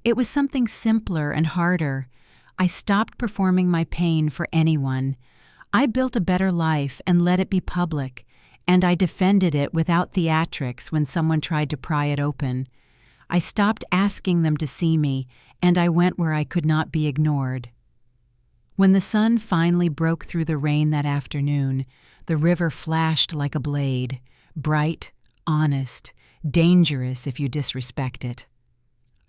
It was something simpler and harder. I stopped performing my pain for anyone. I built a better life and let it be public, and I defended it without theatrics when someone tried to pry it open. I stopped asking them to see me, and I went where I could not be ignored. When the sun finally broke through the rain that afternoon, the river flashed like a blade, bright, honest, dangerous if you disrespect it.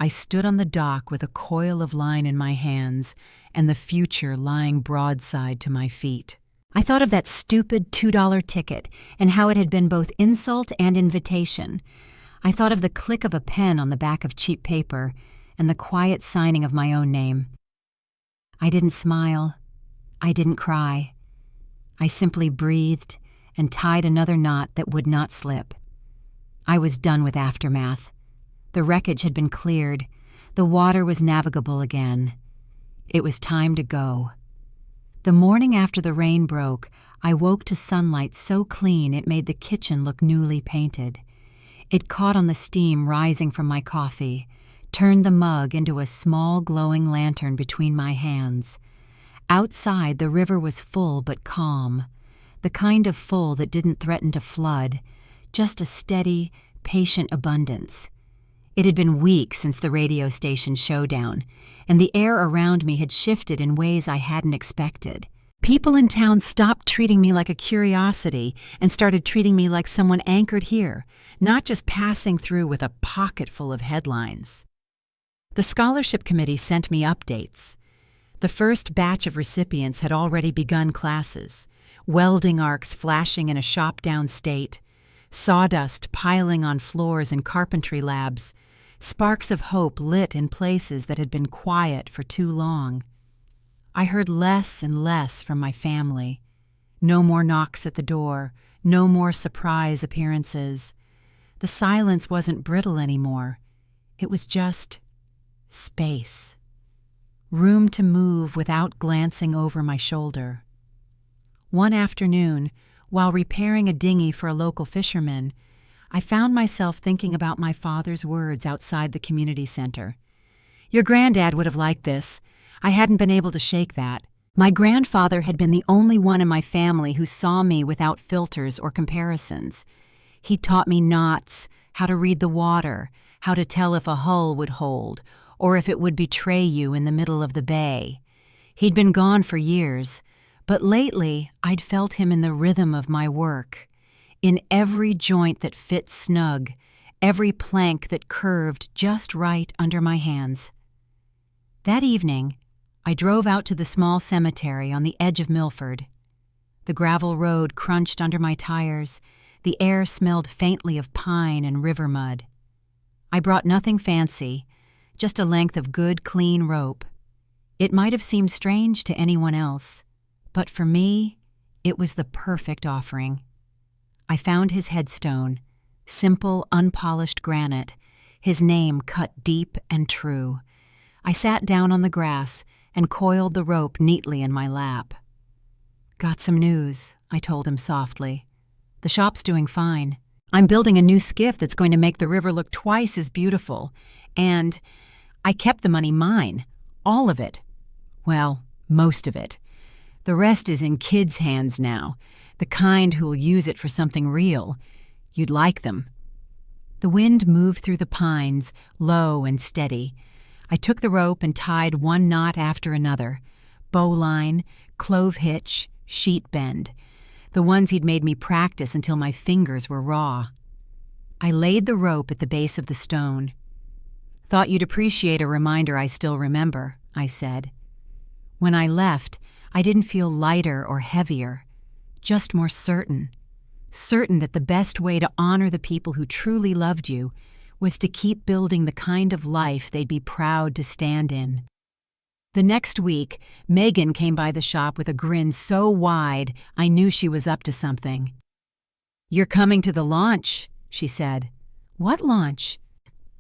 I stood on the dock with a coil of line in my hands and the future lying broadside to my feet. I thought of that stupid $2 ticket and how it had been both insult and invitation. I thought of the click of a pen on the back of cheap paper and the quiet signing of my own name. I didn't smile. I didn't cry. I simply breathed and tied another knot that would not slip. I was done with aftermath. The wreckage had been cleared. The water was navigable again. It was time to go. The morning after the rain broke, I woke to sunlight so clean it made the kitchen look newly painted. It caught on the steam rising from my coffee, turned the mug into a small glowing lantern between my hands. Outside, the river was full but calm, the kind of full that didn't threaten to flood, just a steady, patient abundance. It had been weeks since the radio station showdown, and the air around me had shifted in ways I hadn't expected. People in town stopped treating me like a curiosity and started treating me like someone anchored here, not just passing through with a pocket full of headlines. The scholarship committee sent me updates. The first batch of recipients had already begun classes, welding arcs flashing in a shop downstate, sawdust piling on floors in carpentry labs, sparks of hope lit in places that had been quiet for too long. I heard less and less from my family. No more knocks at the door, no more surprise appearances. The silence wasn't brittle anymore. It was just space. Room to move without glancing over my shoulder. One afternoon, while repairing a dinghy for a local fisherman, I found myself thinking about my father's words outside the community center. "Your granddad would have liked this. I hadn't been able to shake that." My grandfather had been the only one in my family who saw me without filters or comparisons. He taught me knots, how to read the water, how to tell if a hull would hold, or if it would betray you in the middle of the bay. He'd been gone for years, but lately I'd felt him in the rhythm of my work, in every joint that fit snug, every plank that curved just right under my hands. That evening, I drove out to the small cemetery on the edge of Milford. The gravel road crunched under my tires. The air smelled faintly of pine and river mud. I brought nothing fancy, just a length of good, clean rope. It might have seemed strange to anyone else, but for me, it was the perfect offering. I found his headstone, simple, unpolished granite, his name cut deep and true. I sat down on the grass and coiled the rope neatly in my lap. "Got some news," I told him softly. "The shop's doing fine. I'm building a new skiff that's going to make the river look twice as beautiful, and I kept the money mine, all of it. Well, most of it. The rest is in kids' hands now, the kind who'll use it for something real. You'd like them." The wind moved through the pines, low and steady. I took the rope and tied one knot after another. Bowline, clove hitch, sheet bend. The ones he'd made me practice until my fingers were raw. I laid the rope at the base of the stone. "Thought you'd appreciate a reminder I still remember," I said. When I left, I didn't feel lighter or heavier, just more certain. Certain that the best way to honor the people who truly loved you was to keep building the kind of life they'd be proud to stand in. The next week, Megan came by the shop with a grin so wide I knew she was up to something. "You're coming to the launch," she said. "What launch?"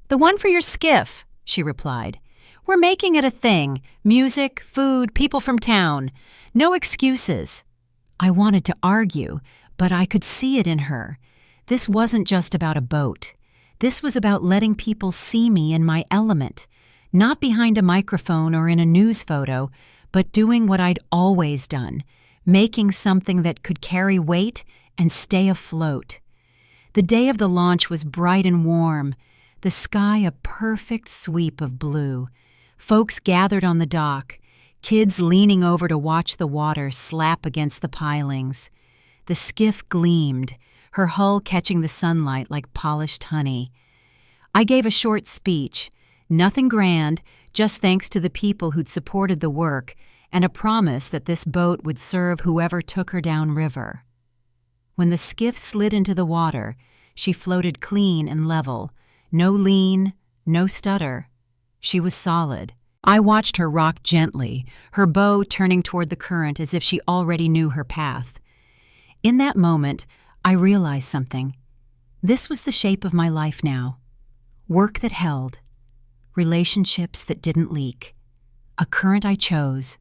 "The one for your skiff," she replied. "We're making it a thing. Music, food, people from town. No excuses." I wanted to argue, but I could see it in her. This wasn't just about a boat. This was about letting people see me in my element, not behind a microphone or in a news photo, but doing what I'd always done, making something that could carry weight and stay afloat. The day of the launch was bright and warm, the sky a perfect sweep of blue. Folks gathered on the dock, kids leaning over to watch the water slap against the pilings. The skiff gleamed, her hull catching the sunlight like polished honey. I gave a short speech, nothing grand, just thanks to the people who'd supported the work and a promise that this boat would serve whoever took her downriver. When the skiff slid into the water, she floated clean and level, no lean, no stutter. She was solid. I watched her rock gently, her bow turning toward the current as if she already knew her path. In that moment, I realized something. This was the shape of my life now. Work that held, relationships that didn't leak, a current I chose,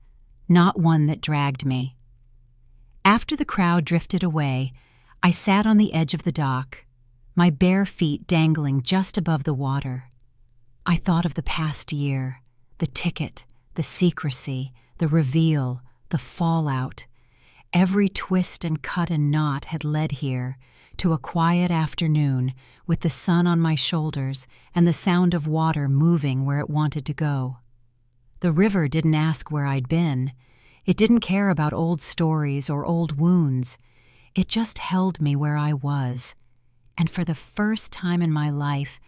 not one that dragged me. After the crowd drifted away, I sat on the edge of the dock, my bare feet dangling just above the water. I thought of the past year, the ticket, the secrecy, the reveal, the fallout. Every twist and cut and knot had led here, to a quiet afternoon with the sun on my shoulders and the sound of water moving where it wanted to go. The river didn't ask where I'd been. It didn't care about old stories or old wounds. It just held me where I was. And for the first time in my life,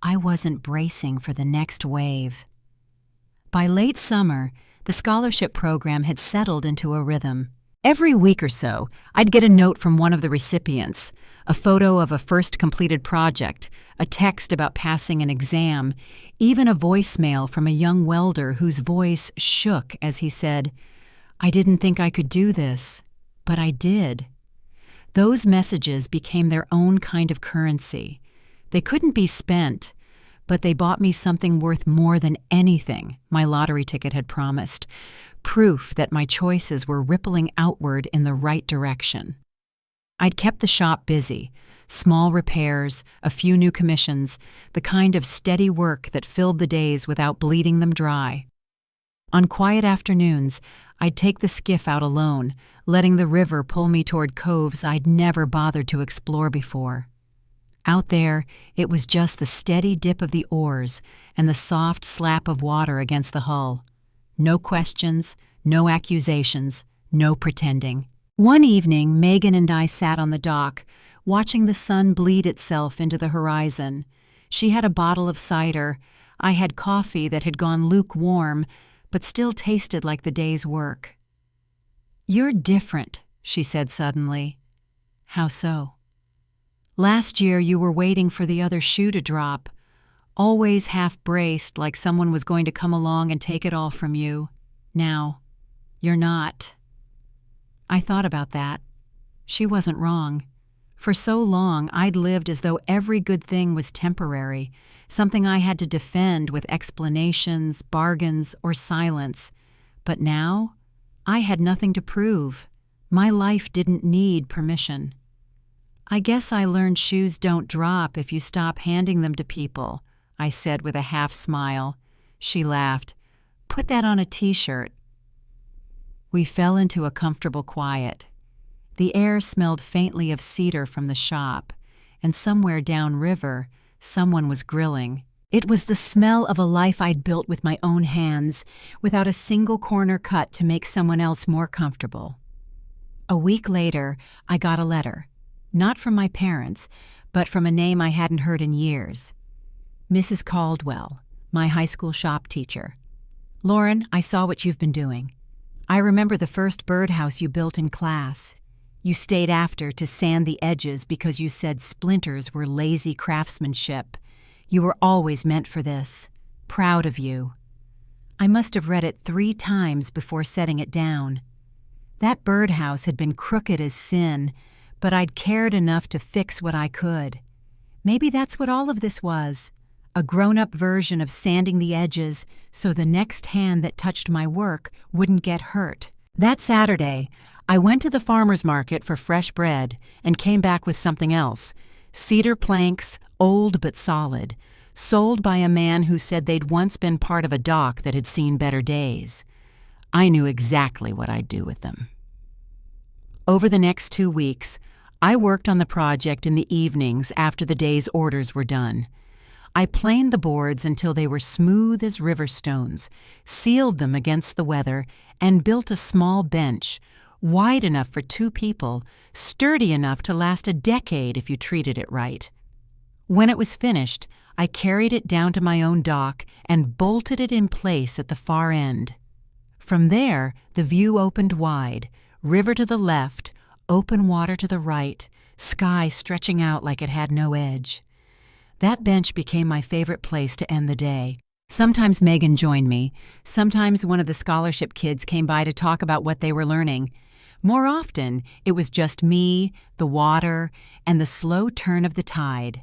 I wasn't bracing for the next wave. By late summer, the scholarship program had settled into a rhythm. Every week or so, I'd get a note from one of the recipients, a photo of a first completed project, a text about passing an exam, even a voicemail from a young welder whose voice shook as he said, "I didn't think I could do this, but I did." Those messages became their own kind of currency. They couldn't be spent, but they bought me something worth more than anything my lottery ticket had promised. Proof that my choices were rippling outward in the right direction. I'd kept the shop busy, small repairs, a few new commissions, the kind of steady work that filled the days without bleeding them dry. On quiet afternoons, I'd take the skiff out alone, letting the river pull me toward coves I'd never bothered to explore before. Out there, it was just the steady dip of the oars and the soft slap of water against the hull. No questions, no accusations, no pretending. One evening, Megan and I sat on the dock, watching the sun bleed itself into the horizon. She had a bottle of cider. I had coffee that had gone lukewarm, but still tasted like the day's work. "You're different," she said suddenly. "How so?" "Last year you were waiting for the other shoe to drop, always half-braced like someone was going to come along and take it all from you. Now, you're not." I thought about that. She wasn't wrong. For so long, I'd lived as though every good thing was temporary, something I had to defend with explanations, bargains, or silence. But now, I had nothing to prove. My life didn't need permission. "I guess I learned shoes don't drop if you stop handing them to people," I said with a half-smile. She laughed. "Put that on a t-shirt." We fell into a comfortable quiet. The air smelled faintly of cedar from the shop, and somewhere downriver, someone was grilling. It was the smell of a life I'd built with my own hands, without a single corner cut to make someone else more comfortable. A week later, I got a letter, not from my parents, but from a name I hadn't heard in years. Mrs. Caldwell, my high school shop teacher. "Lauren, I saw what you've been doing. I remember the first birdhouse you built in class. You stayed after to sand the edges because you said splinters were lazy craftsmanship. You were always meant for this. Proud of you." I must have read it 3 times before setting it down. That birdhouse had been crooked as sin, but I'd cared enough to fix what I could. Maybe that's what all of this was. A grown-up version of sanding the edges so the next hand that touched my work wouldn't get hurt. That Saturday, I went to the farmer's market for fresh bread and came back with something else. Cedar planks, old but solid, sold by a man who said they'd once been part of a dock that had seen better days. I knew exactly what I'd do with them. Over the next 2 weeks, I worked on the project in the evenings after the day's orders were done. I planed the boards until they were smooth as river stones, sealed them against the weather, and built a small bench, wide enough for 2 people, sturdy enough to last a decade if you treated it right. When it was finished, I carried it down to my own dock and bolted it in place at the far end. From there, the view opened wide, river to the left, open water to the right, sky stretching out like it had no edge. That bench became my favorite place to end the day. Sometimes Megan joined me. Sometimes one of the scholarship kids came by to talk about what they were learning. More often, it was just me, the water, and the slow turn of the tide.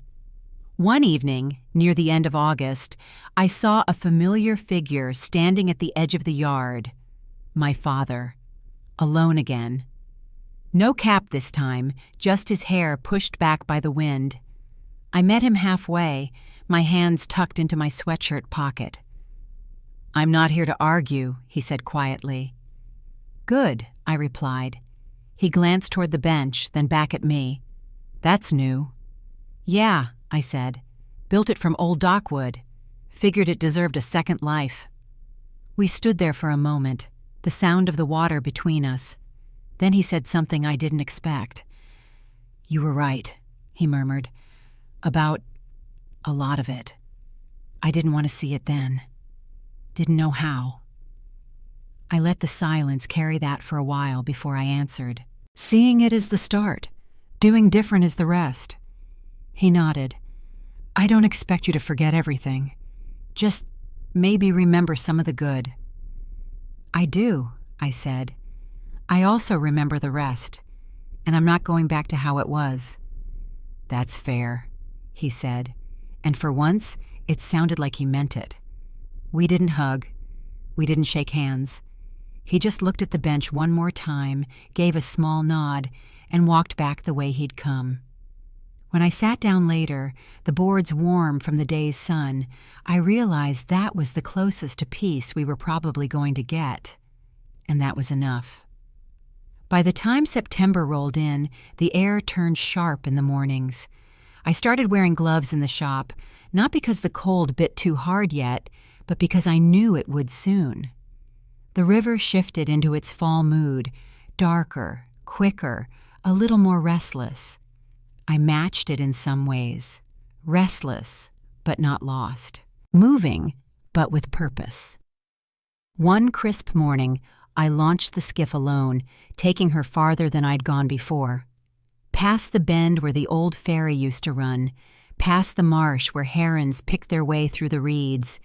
One evening, near the end of August, I saw a familiar figure standing at the edge of the yard. My father. Alone again. No cap this time, just his hair pushed back by the wind. I met him halfway, my hands tucked into my sweatshirt pocket. "I'm not here to argue," he said quietly. "Good," I replied. He glanced toward the bench, then back at me. "That's new." "Yeah," I said. "Built it from old dockwood. Figured it deserved a second life." We stood there for a moment, the sound of the water between us. Then he said something I didn't expect. "You were right," he murmured. "About a lot of it. I didn't want to see it then. Didn't know how." I let the silence carry that for a while before I answered. "Seeing it is the start. Doing different is the rest." He nodded. "I don't expect you to forget everything. Just maybe remember some of the good." "I do," I said. "I also remember the rest, and I'm not going back to how it was." "That's fair," he said, and for once it sounded like he meant it. We didn't hug. We didn't shake hands. He just looked at the bench one more time, gave a small nod, and walked back the way he'd come. When I sat down later, the boards warm from the day's sun, I realized that was the closest to peace we were probably going to get. And that was enough. By the time September rolled in, the air turned sharp in the mornings. I started wearing gloves in the shop, not because the cold bit too hard yet, but because I knew it would soon. The river shifted into its fall mood, darker, quicker, a little more restless. I matched it in some ways. Restless, but not lost. Moving, but with purpose. One crisp morning, I launched the skiff alone, taking her farther than I'd gone before. Past the bend where the old ferry used to run, past the marsh where herons picked their way through the reeds.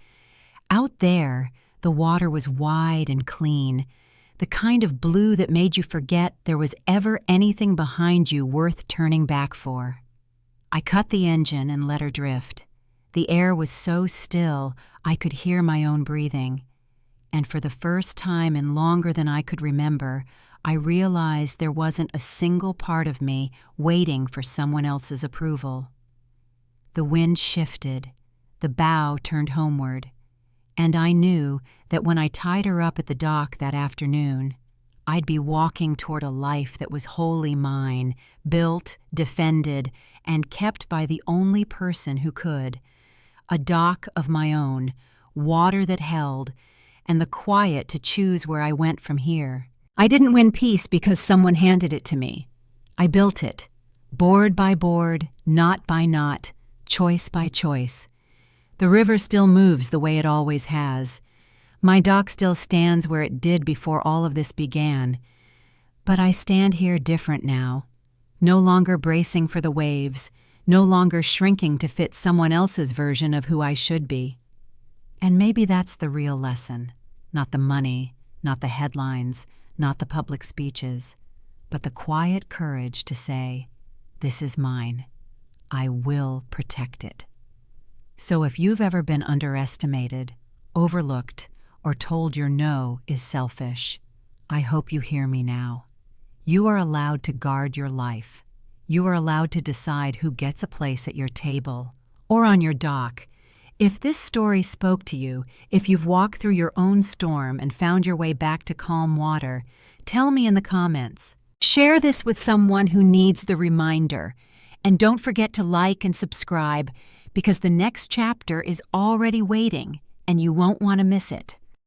Out there, the water was wide and clean, the kind of blue that made you forget there was ever anything behind you worth turning back for. I cut the engine and let her drift. The air was so still I could hear my own breathing. And for the first time in longer than I could remember, I realized there wasn't a single part of me waiting for someone else's approval. The wind shifted, the bow turned homeward, and I knew that when I tied her up at the dock that afternoon, I'd be walking toward a life that was wholly mine, built, defended, and kept by the only person who could. A dock of my own, water that held, and the quiet to choose where I went from here. I didn't win peace because someone handed it to me. I built it, board by board, knot by knot, choice by choice. The river still moves the way it always has. My dock still stands where it did before all of this began. But I stand here different now, no longer bracing for the waves, no longer shrinking to fit someone else's version of who I should be. And maybe that's the real lesson, not the money, not the headlines, not the public speeches, but the quiet courage to say, "This is mine. I will protect it." So if you've ever been underestimated, overlooked, or told your no is selfish, I hope you hear me now. You are allowed to guard your life. You are allowed to decide who gets a place at your table or on your dock. If this story spoke to you, if you've walked through your own storm and found your way back to calm water, tell me in the comments. Share this with someone who needs the reminder. And don't forget to like and subscribe, because the next chapter is already waiting and you won't want to miss it.